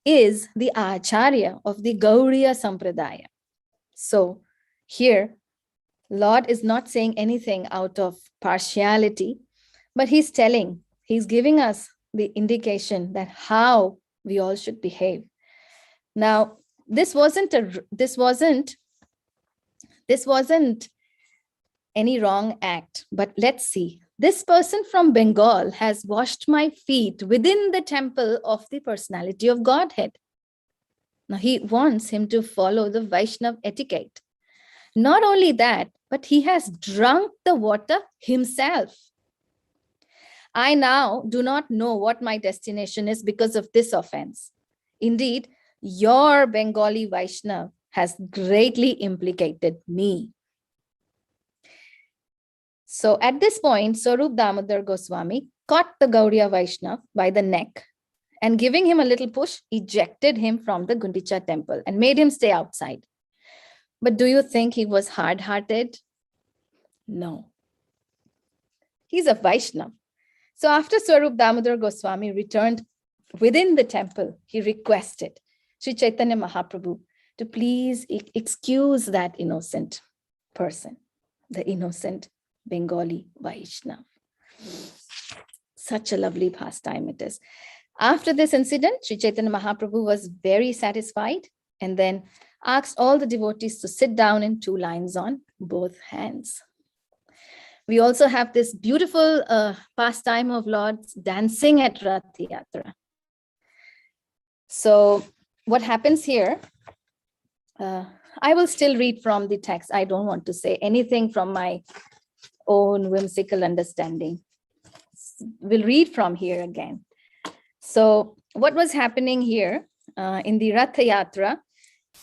is the Acharya of the Gaudiya sampradaya. So here, Lord is not saying anything out of partiality, but he's giving us the indication that how we all should behave. Now, this wasn't any wrong act, but let's see. This person from Bengal has washed my feet within the temple of the personality of Godhead. Now he wants him to follow the Vaishnava etiquette. Not only that, but he has drunk the water himself. I now do not know what my destination is because of this offense. Indeed, your Bengali Vaishnava has greatly implicated me. So at this point, Swarupa Damodara Goswami caught the Gaudiya Vaishnava by the neck and, giving him a little push, ejected him from the Gundica temple and made him stay outside. But do you think he was hard-hearted? No. He's a Vaishnava. So after Swarup Damodar Goswami returned within the temple, he requested Sri Chaitanya Mahaprabhu to please excuse that innocent person, the innocent Bengali Vaishnav. Such a lovely pastime it is. After this incident, Sri Chaitanya Mahaprabhu was very satisfied and then asked all the devotees to sit down in 2 lines on both hands. We also have this beautiful pastime of Lord's dancing at Rath Yatra. So what happens here, I will still read from the text. I don't want to say anything from my own whimsical understanding. We'll read from here again. So what was happening here in the Rath Yatra,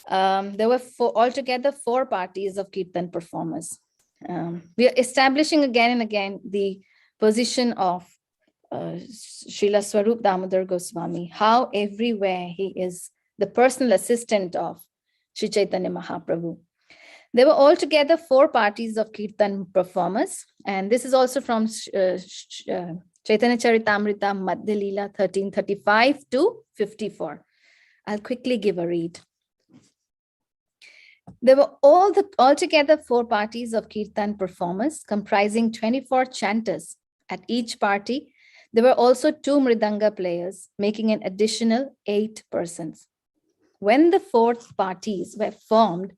there were altogether 4 parties of Kirtan performers. We are establishing again and again the position of Srila Swarup Damodar Goswami, how everywhere he is the personal assistant of Sri Chaitanya Mahaprabhu. There were altogether 4 parties of Kirtan performers, and this is also from Chaitanya Charitamrita Madhya LILA 1335 to 54. I'll quickly give a read. There were altogether 4 parties of Kirtan performers comprising 24 chanters. At each party, there were also 2 Mridanga players, making an additional 8 persons. When the 4 parties were formed,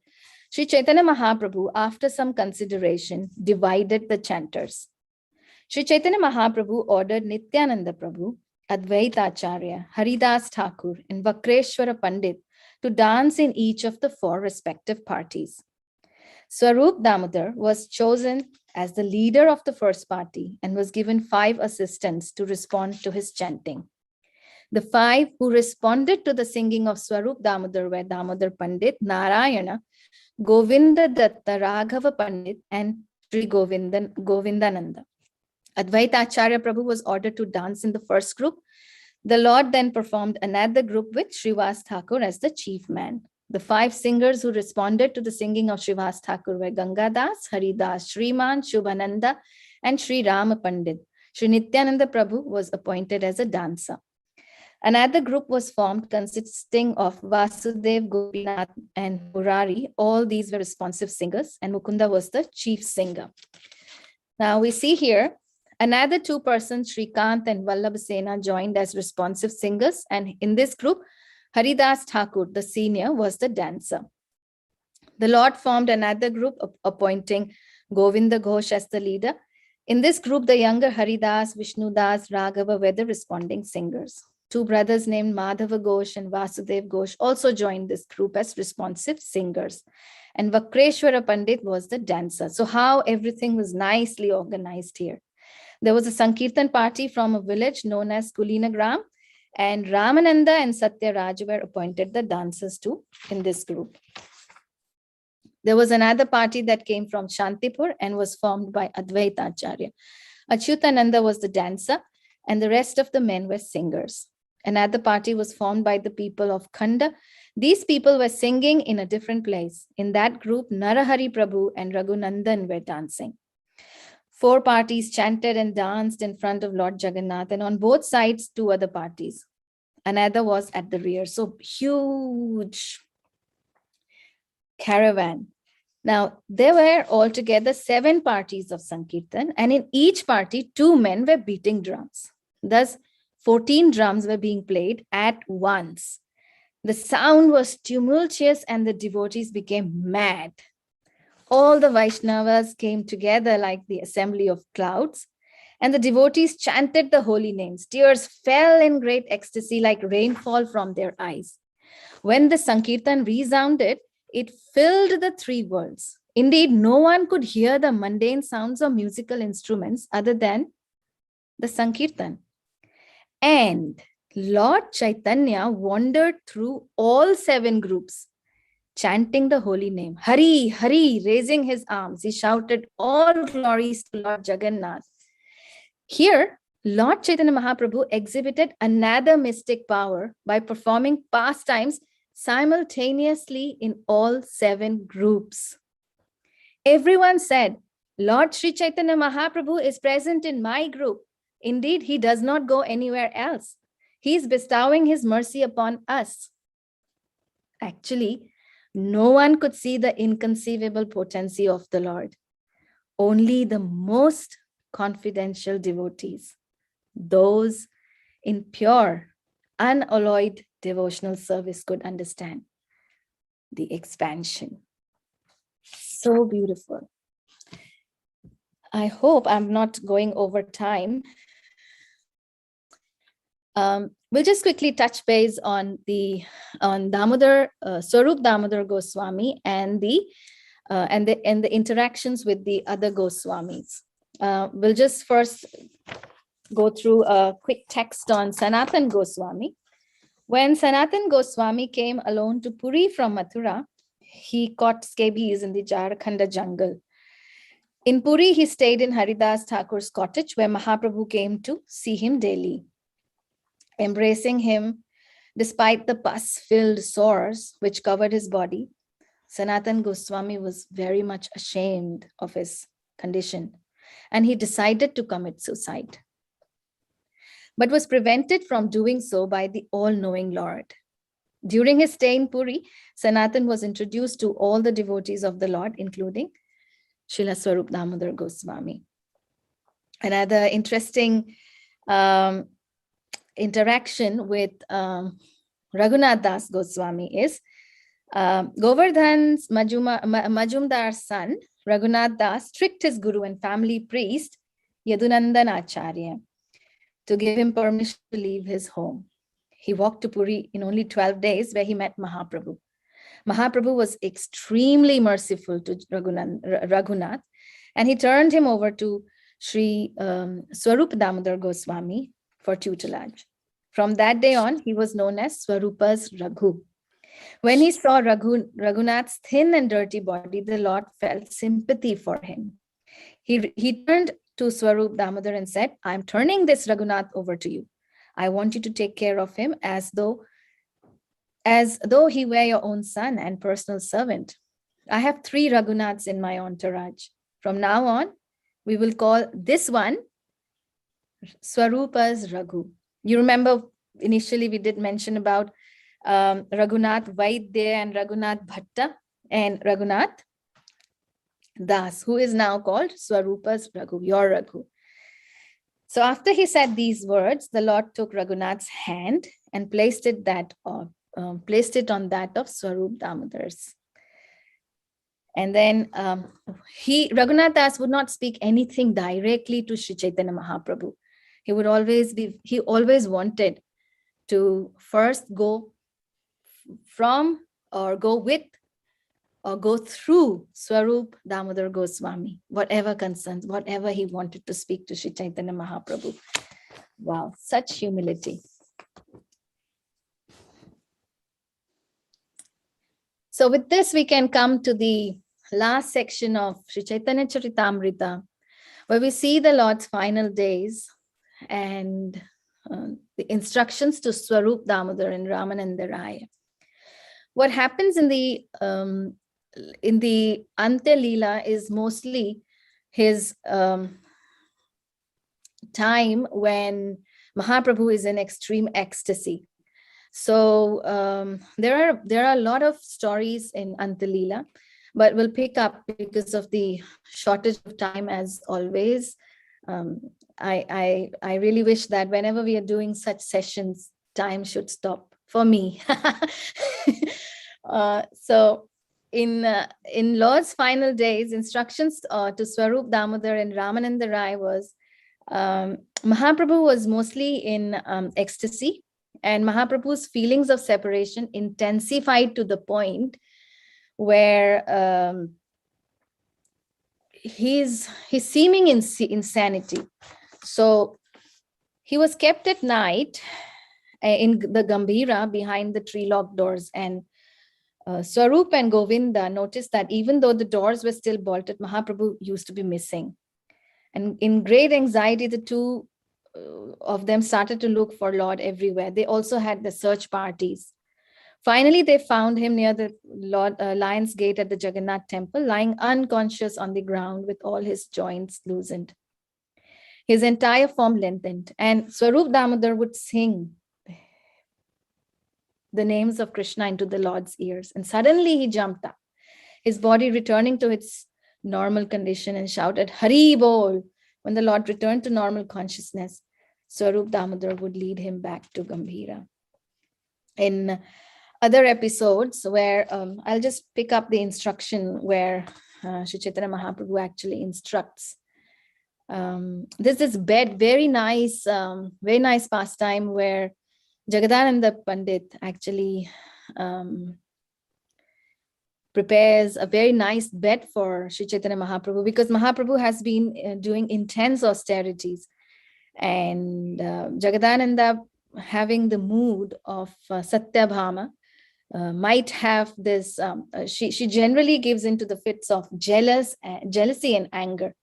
Sri Chaitanya Mahaprabhu, after some consideration, divided the chanters. Sri Chaitanya Mahaprabhu ordered Nityananda Prabhu, Advaita Acharya, Haridas Thakur, and Vakreshwara Pandit to dance in each of the 4 respective parties. Swarup Damodar was chosen as the leader of the first party and was given 5 assistants to respond to his chanting. The 5 who responded to the singing of Swarup Damodar were Damodar Pandit, Narayana, Govinda Datta, Raghava Pandit, and Sri Govindananda. Advaita Acharya Prabhu was ordered to dance in the first group. The Lord then performed another group with Srivas Thakur as the chief man. The 5 singers who responded to the singing of Srivas Thakur were Gangadas, Haridas, Shriman, Shubhananda, and Sri Rama Pandit. Sri Nityananda Prabhu was appointed as a dancer. Another group was formed consisting of Vasudev, Gopinath, and Murari. All these were responsive singers, and Mukunda was the chief singer. Now we see here another 2 persons, Srikant and Vallabhasena, joined as responsive singers, and in this group, Haridas Thakur, the senior, was the dancer. The Lord formed another group, appointing Govinda Ghosh as the leader. In this group, the younger Haridas, Vishnudas, Raghava were the responding singers. 2 brothers named Madhava Ghosh and Vasudev Ghosh also joined this group as responsive singers. And Vakreshwara Pandit was the dancer. So how everything was nicely organized here. There was a Sankirtan party from a village known as Kulinagram, and Ramananda and Satyaraj were appointed the dancers too in this group. There was another party that came from Shantipur and was formed by Advaita Acharya. Achyutananda was the dancer, and the rest of the men were singers. Another party was formed by the people of Khanda. These people were singing in a different place. In that group, Narahari Prabhu and Raghunandan were dancing. 4 parties chanted and danced in front of Lord Jagannath, and on both sides, 2 other parties. Another was at the rear. So huge caravan. Now, there were altogether 7 parties of Sankirtan, and in each party, 2 men were beating drums. Thus, 14 drums were being played at once. The sound was tumultuous and the devotees became mad. All the Vaishnavas came together like the assembly of clouds, and the devotees chanted the holy names. Tears fell in great ecstasy like rainfall from their eyes. When the Sankirtan resounded, it filled the 3 worlds. Indeed, no one could hear the mundane sounds of musical instruments other than the Sankirtan. And Lord Chaitanya wandered through all 7 groups, chanting the holy name. Hari, Hari, raising his arms, he shouted, all glories to Lord Jagannath. Here, Lord Chaitanya Mahaprabhu exhibited another mystic power by performing pastimes simultaneously in all 7 groups. Everyone said, Lord Sri Chaitanya Mahaprabhu is present in my group. Indeed, he does not go anywhere else. He is bestowing his mercy upon us. Actually, no one could see the inconceivable potency of the Lord. Only the most confidential devotees, those in pure, unalloyed devotional service, could understand the expansion. So beautiful. I hope I'm not going over time. We'll just quickly touch base on Damodar, Swarup Damodar Goswami and the interactions with the other Goswamis. We'll just first go through a quick text on Sanatan Goswami. When Sanatan Goswami came alone to Puri from Mathura, he caught scabies in the Jharkhanda jungle. In Puri, he stayed in Haridas Thakur's cottage, where Mahaprabhu came to see him daily. Embracing him, despite the pus-filled sores which covered his body, Sanatan Goswami was very much ashamed of his condition, and he decided to commit suicide, but was prevented from doing so by the all-knowing Lord. During his stay in Puri, Sanatan was introduced to all the devotees of the Lord, including Srila Swarup Damodar Goswami. Another interesting interaction with Raghunath Das Goswami is Govardhan's Majumdar's son, Raghunath Das, tricked his guru and family priest, Yadunandan Acharya, to give him permission to leave his home. He walked to Puri in only 12 days, where he met Mahaprabhu. Mahaprabhu was extremely merciful to Raghunath, and he turned him over to Sri Swarup Damodar Goswami for tutelage. From that day on, he was known as Swarupa's Raghu. When he saw Raghunath's thin and dirty body, the Lord felt sympathy for him. He turned to Swarup Damodar and said, "I'm turning this Raghunath over to you. I want you to take care of him as though he were your own son and personal servant. I have 3 Raghunaths in my entourage. From now on, we will call this one Swarupa's Raghu." You remember initially we did mention about Raghunath Vaidya and Raghunath Bhatta and Raghunath Das, who is now called Swarupa's Raghu, your Raghu. So after he said these words, the Lord took Raghunath's hand and placed it on that of Swarup Damodar's. And then Raghunath Das would not speak anything directly to Sri Chaitanya Mahaprabhu. He always wanted to first go from or go with or go through Swarup Damodar Goswami, whatever concerns, whatever he wanted to speak to Sri Chaitanya Mahaprabhu. Wow, such humility. So with this, we can come to the last section of Sri Chaitanya Charitamrita, where we see the Lord's final days and the instructions to Swarup Damodar and Ramananda Raya. What happens in the Ante-lila is mostly his time when Mahaprabhu is in extreme ecstasy. So there are a lot of stories in Ante-lila, but we'll pick up because of the shortage of time as always. I really wish that whenever we are doing such sessions, time should stop for me. So in Lord's final days, instructions to Swarup Damodar and Ramananda Rai was Mahaprabhu was mostly in ecstasy, and Mahaprabhu's feelings of separation intensified to the point where he's seeming insanity. So he was kept at night in the Gambhira behind the tree-locked doors, and Swarup and Govinda noticed that even though the doors were still bolted, Mahaprabhu used to be missing. And in great anxiety, the two of them started to look for Lord everywhere. They also had the search parties. Finally, they found him near the Lion's Gate at the Jagannath temple, lying unconscious on the ground with all his joints loosened. his entire form lengthened, and Swarup Damodar would sing the names of Krishna into the Lord's ears. And suddenly he jumped up, his body returning to its normal condition, and shouted, Hari Bol. When the Lord returned to normal consciousness, Swarup Damodar would lead him back to Gambhira. In other episodes where I'll just pick up the instruction where Sri Chaitanya Mahaprabhu actually instructs. There's this bed, very nice pastime where Jagadananda Pandit actually prepares a very nice bed for Sri Chaitanya Mahaprabhu, because Mahaprabhu has been doing intense austerities, and Jagadananda, having the mood of Satyabhama, might have this, she generally gives into the fits of jealousy and anger.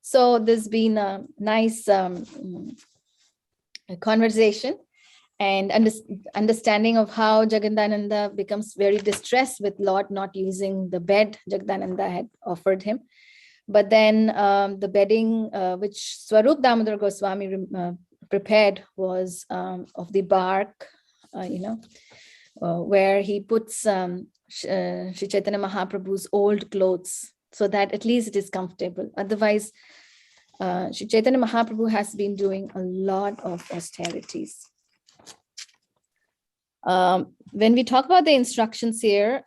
So there's been a nice conversation and understanding of how Jagadananda becomes very distressed with Lord not using the bed Jagadananda had offered him. But then the bedding which Swarup Damodar Goswami prepared was of the bark, where he puts Sri Chaitanya Mahaprabhu's old clothes, so that at least it is comfortable. Otherwise, Sri Chaitanya Mahaprabhu has been doing a lot of austerities. When we talk about the instructions here,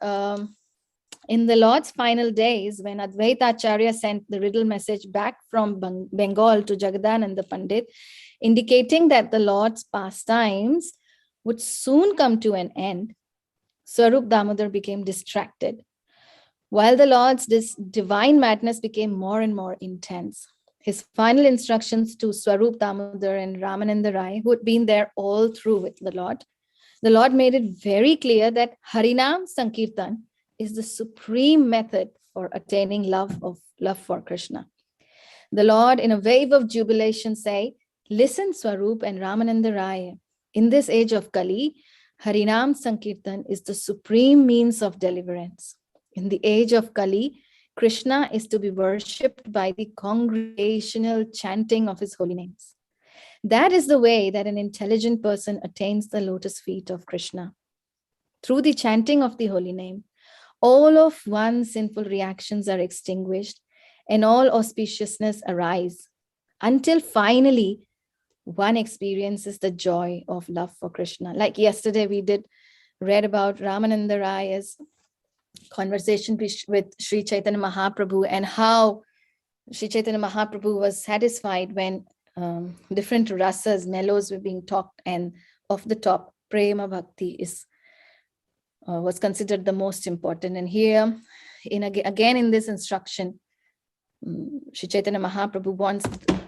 in the Lord's final days, when Advaita Acharya sent the riddle message back from Bengal to Jagadananda Pandit, indicating that the Lord's pastimes would soon come to an end, Swarup Damodar became distracted, while the Lord's divine madness became more and more intense. His final instructions to Swarup Damodar and Ramananda Rai, who had been there all through with the Lord made it very clear that Harinam Sankirtan is the supreme method for attaining love for Krishna. The Lord, in a wave of jubilation, say, listen, Swarup and Ramananda Rai, in this age of Kali, Harinam Sankirtan is the supreme means of deliverance. In the age of Kali, Krishna is to be worshipped by the congregational chanting of his holy names. That is the way that an intelligent person attains the lotus feet of Krishna. Through the chanting of the holy name, all of one's sinful reactions are extinguished and all auspiciousness arise, until finally one experiences the joy of love for Krishna. Like yesterday we read about Ramananda Rai's conversation with Sri Chaitanya Mahaprabhu, and how Sri Chaitanya Mahaprabhu was satisfied when different rasas, mellows were being talked, and off the top, prema bhakti was considered the most important. And here, again in this instruction, Sri Chaitanya Mahaprabhu wants,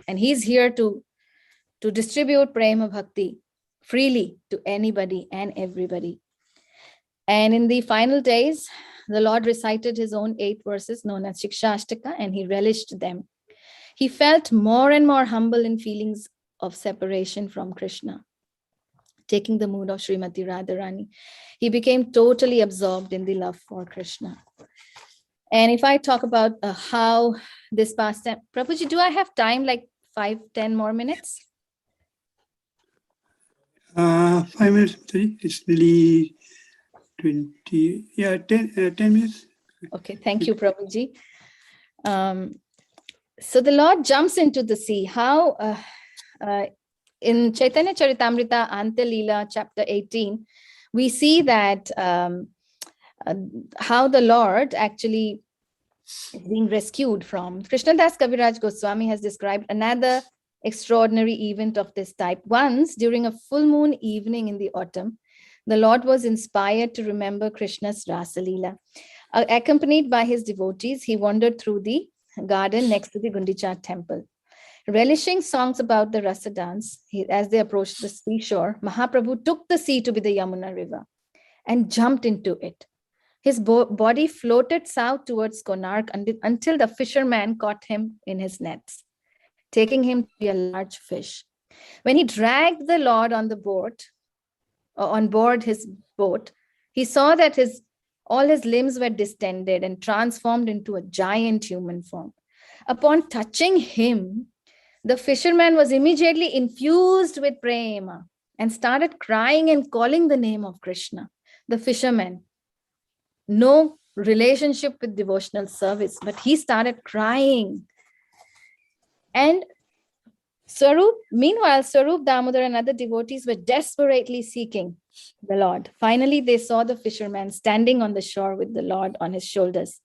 and he's here to distribute prema bhakti freely to anybody and everybody. And in the final days, the Lord recited his own 8 verses known as Shiksha Ashtaka, and he relished them. He felt more and more humble in feelings of separation from Krishna. Taking the mood of Srimati Radharani, he became totally absorbed in the love for Krishna. And if I talk about how this pastime, Prabhuji, do I have time, like 5-10 more minutes? 5 minutes, it's really 20, 10 minutes. Okay, thank you, Prabhuji. So the Lord jumps into the sea. How in Chaitanya Charitamrita Ante Lila chapter 18, we see that how the Lord actually is being rescued from. Krishnadas Kaviraj Goswami has described another extraordinary event of this type. Once, during a full moon evening in the autumn, the Lord was inspired to remember Krishna's Rasa Lila. Accompanied by his devotees, he wandered through the garden next to the Gundica temple. Relishing songs about the Rasa dance, as they approached the seashore, Mahaprabhu took the sea to be the Yamuna river and jumped into it. His body floated south towards Konark until the fisherman caught him in his nets, taking him to be a large fish. When he dragged the Lord on board his boat, he saw that all his limbs were distended and transformed into a giant human form. Upon touching him, The fisherman was immediately infused with prema and started crying and calling the name of Krishna. The fisherman, no relationship with devotional service, but he started crying. And meanwhile, Swarup, Damodara, and other devotees were desperately seeking the Lord. Finally, they saw the fisherman standing on the shore with the Lord on his shoulders.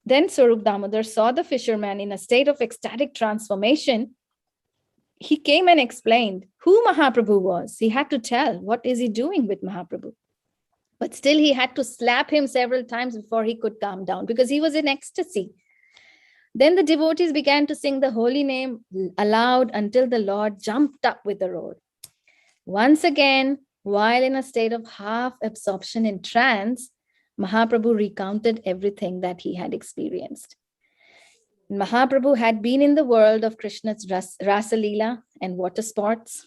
Then Swarup Damodar saw the fisherman in a state of ecstatic transformation. He came and explained who Mahaprabhu was. He had to tell what is he doing with Mahaprabhu. But still he had to slap him several times before he could calm down because he was in ecstasy. Then the devotees began to sing the holy name aloud until the Lord jumped up with a roar. Once again, while in a state of half absorption in trance, Mahaprabhu recounted everything that he had experienced. Mahaprabhu had been in the world of Krishna's Rasa Lila and water sports.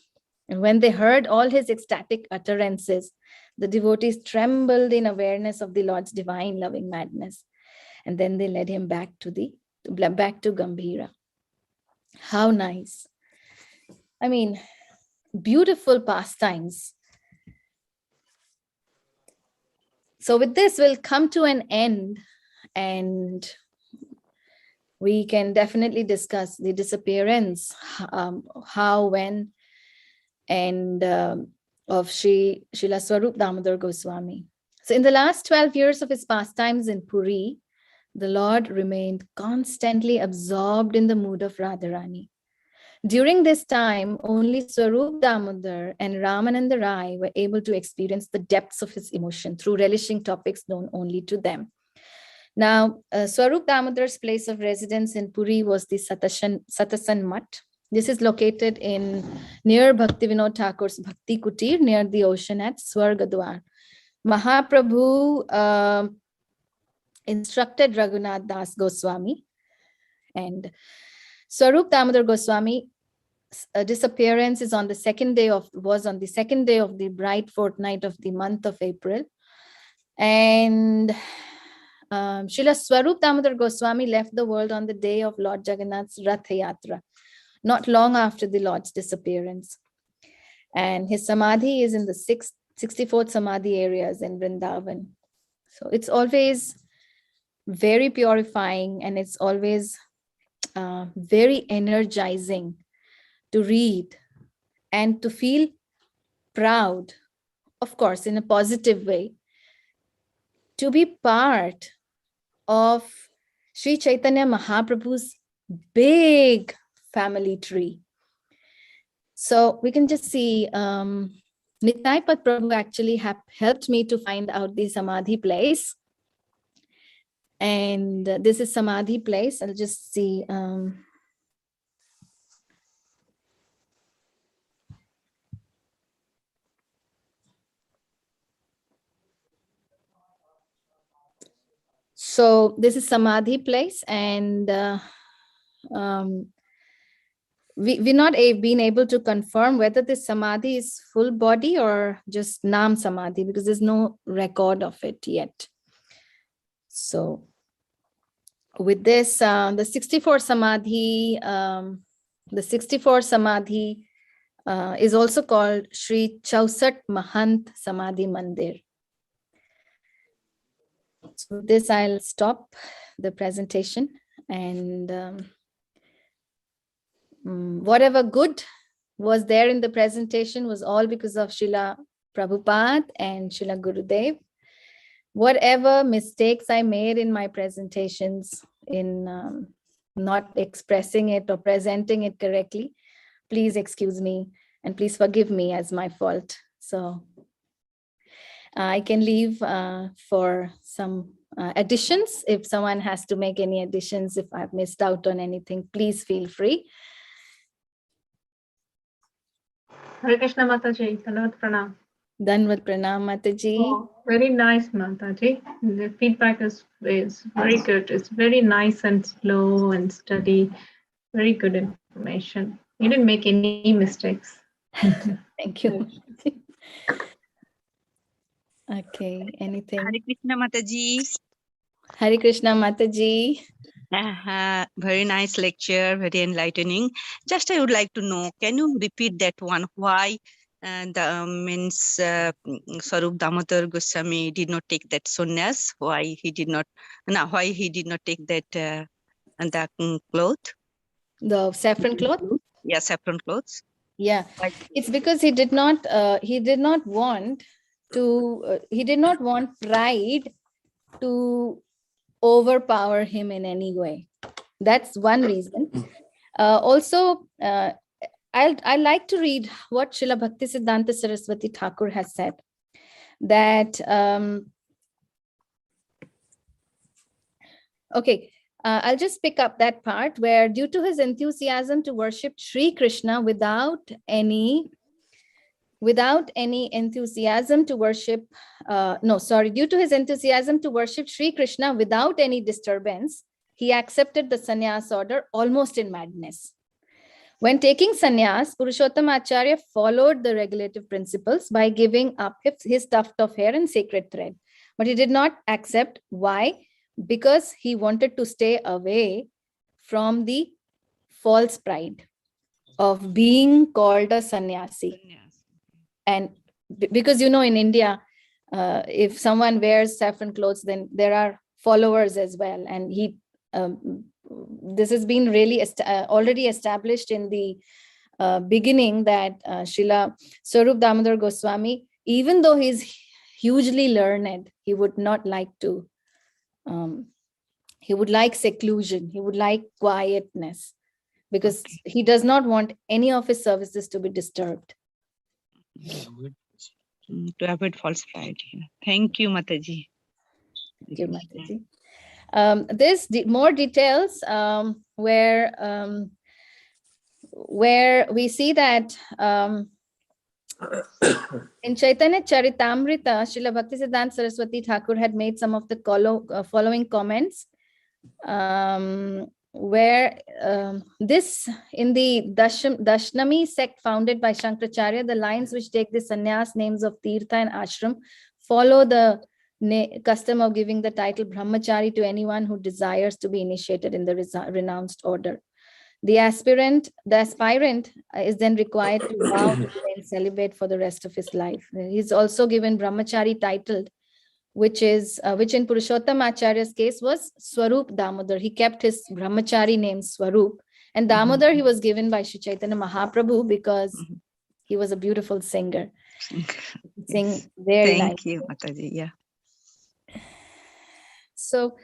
And when they heard all his ecstatic utterances, the devotees trembled in awareness of the Lord's divine loving madness. And then they led him back to Gambhira. How nice. I mean, beautiful pastimes. So with this, we'll come to an end, and we can definitely discuss the disappearance, how, when, and of Srila Swarup Damodar Goswami. So in the last 12 years of his pastimes in Puri, the Lord remained constantly absorbed in the mood of Radharani. During this time, only Swarup Damodar and Ramananda Rai were able to experience the depths of his emotion through relishing topics known only to them. Now, Swarup Damodar's place of residence in Puri was the Satasan Mutt. This is located near Bhaktivinoda Thakur's Bhakti Kutir, near the ocean at Swargadwar. Mahaprabhu instructed Raghunath Das Goswami, and Swarup Damodar Goswami disappearance was on the second day of the bright fortnight of the month of April. And Srila Swarup Damodar Goswami left the world on the day of Lord Jagannath's RATH YATRA, not long after the Lord's disappearance. And his samadhi is in the 64th samadhi areas in Vrindavan. So it's always very purifying, and it's always very energizing to read and to feel proud, of course, in a positive way, to be part of Sri Chaitanya Mahaprabhu's big family tree. So we can just see Nitai Pat Prabhu actually helped me to find out the Samadhi place. And this is Samadhi place. I'll just see. So this is Samadhi place, and we're not been able to confirm whether this Samadhi is full body or just Nam Samadhi, because there's no record of it yet. So with this, the 64 Samadhi, is also called Sri Chausat Mahant Samadhi Mandir. So this, I'll stop the presentation, and whatever good was there in the presentation was all because of Srila Prabhupada and Srila Gurudev. Whatever mistakes I made in my presentations, in not expressing it or presenting it correctly, please excuse me and please forgive me as my fault. So I can leave for some additions. If someone has to make any additions, if I've missed out on anything, please feel free. Hare Krishna Mataji, Dandavat Pranam. Dandavat Pranam Mataji. Oh, very nice, Mataji. The feedback is very good. It's very nice and slow and steady. Very good information. You didn't make any mistakes. Thank you. Okay, anything? Hare Krishna Mataji. Hare Krishna Mataji. Very nice lecture, very enlightening. Just I would like to know, can you repeat that one? Why Swarup Damodar Goswami did not take that sannyas? Why he did not? No, why he did not take that the cloth? The saffron cloth? Yeah, saffron clothes. Yeah, Why? it's because he did not want to, he did not want pride to overpower him in any way. That's one reason. Also, I like to read what Srila Bhaktisiddhanta Saraswati Thakur has said, that, okay, I'll just pick up that part where due to his enthusiasm to worship Sri Krishna without any enthusiasm to worship, due to his enthusiasm to worship Sri Krishna without any disturbance, he accepted the sannyas order almost in madness. When taking sannyas, Purushottam Acharya followed the regulative principles by giving up his tuft of hair and sacred thread. But he did not accept. Why? Because he wanted to stay away from the false pride of being called a sannyasi. And because, in India, if someone wears saffron clothes, then there are followers as well. And this has been really already established in the beginning that Srila Swarup Damodar Goswami, even though he's hugely learned, he would not like to, he would like seclusion, he would like quietness, because he does not want any of his services to be disturbed. To avoid false pride. Thank you, Mataji. Thank you, Mataji. There's more details where we see that in Chaitanya Charitamrita, Srila Bhaktisiddhanta Saraswati Thakur had made some of the following comments, where this, in the Dashnami sect founded by Shankaracharya, the lines which take the sannyas names of Tirtha and Ashram follow the custom of giving the title Brahmachari to anyone who desires to be initiated in the renounced order. The aspirant is then required to vow to remain celibate for the rest of his life. He's also given Brahmachari title, which in Purushottam Acharya's case was Swarup Damodar. He kept his Brahmachari name Swarup. And Damodar he was given by Sri Chaitanya Mahaprabhu because he was a beautiful singer. Sing very nice. Thank you, Mataji. Yeah. So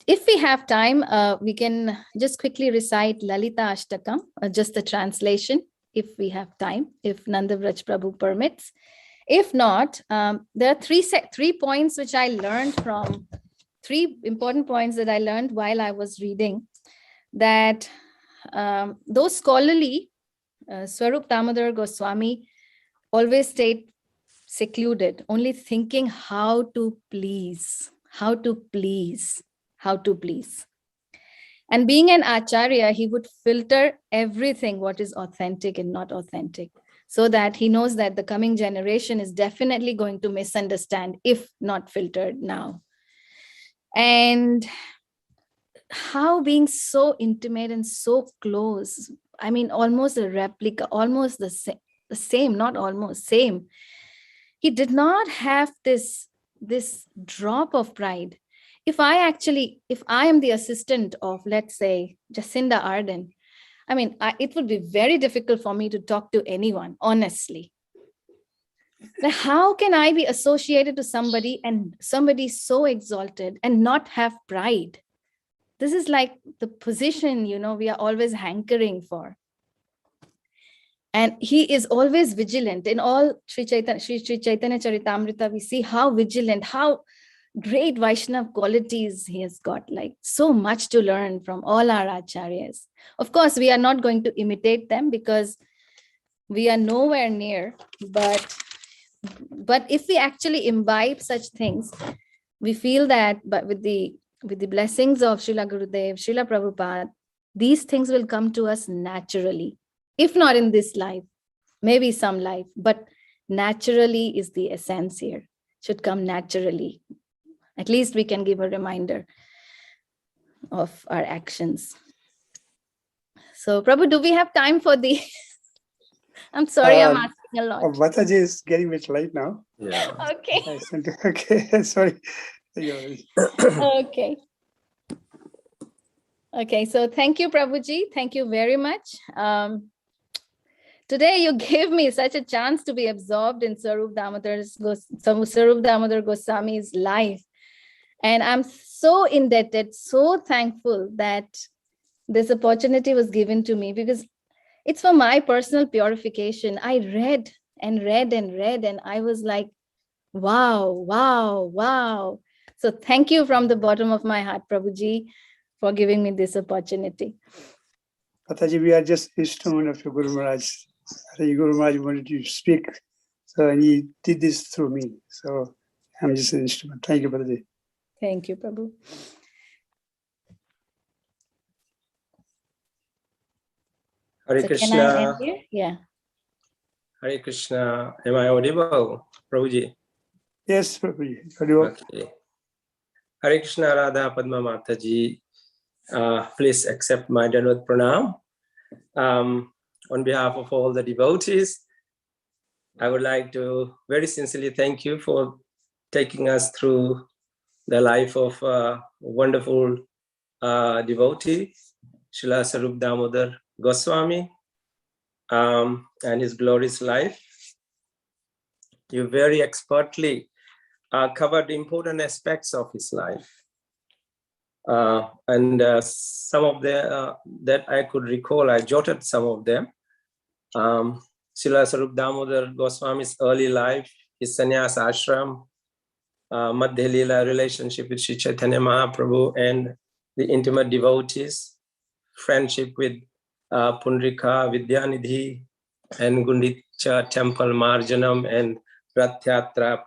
if we have time, we can just quickly recite Lalita Ashtakam, just the translation, if we have time, if Nandavraj Prabhu permits. If not, there are three points which I learned from, three important points that I learned while I was reading, that those scholarly, Swarup Damodar Goswami always stayed secluded, only thinking how to please. And being an acharya, he would filter everything what is authentic and not authentic, so that he knows that the coming generation is definitely going to misunderstand if not filtered now. And how being so intimate and so close, I mean, almost a replica, almost the same, not almost, same. He did not have this drop of pride. If I am the assistant of, let's say, Jacinda Ardern, I mean, it would be very difficult for me to talk to anyone, honestly. Now, how can I be associated to somebody and somebody so exalted and not have pride? This is like the position, we are always hankering for. And he is always vigilant. In all Sri Chaitanya Charitamrita, we see how vigilant, how great Vaishnav qualities he has got, like so much to learn from all our acharyas. Of course, we are not going to imitate them because we are nowhere near, but if we actually imbibe such things, we feel that, but with the blessings of Srila Gurudev, Srila Prabhupada, these things will come to us naturally. If not in this life, maybe some life, but naturally is the essence here. Should come naturally. At least we can give a reminder. of our actions. So, Prabhu, do we have time for the? I'm sorry, I'm asking a lot. Mataji is getting a bit late now. Yeah. Okay. Okay, sorry. Okay. Okay, so thank you, Prabhuji. Thank you very much. Today you gave me such a chance to be absorbed in Swarup Damodar Goswami's life. And I'm so indebted, so thankful that this opportunity was given to me, because it's for my personal purification. I read and read and read, and I was like, wow, wow, wow. So thank you from the bottom of my heart, Prabhuji, for giving me this opportunity. Mataji, we are just instrument of your Guru Maharaj. I think Guru Maharaj wanted you to speak, so and he did this through me. So I'm just an instrument. Thank you, Mataji. Thank you, Prabhu. Hare So can I end Krishna. here? Yeah. Hare Krishna. Am I audible, Prabhuji? Yes, Prabhuji. Okay. Hare Krishna, Radha, Padma Mataji. Please accept my Dandavat Pranam. On behalf of all the devotees, I would like to very sincerely thank you for taking us through the life of a wonderful devotee, Srila Swarup Damodar Goswami, and his glorious life. You very expertly covered important aspects of his life. And some of the that I could recall, I jotted some of them. Srila Swarup Damodar Goswami's early life, his sannyas ashram, MADHYA LILA relationship with Sri Chaitanya Mahaprabhu and the intimate devotees, friendship with PUNDARIKA, VIDYANIDHI, and GUNDICA temple, Marjanam, and RATH, YATRA,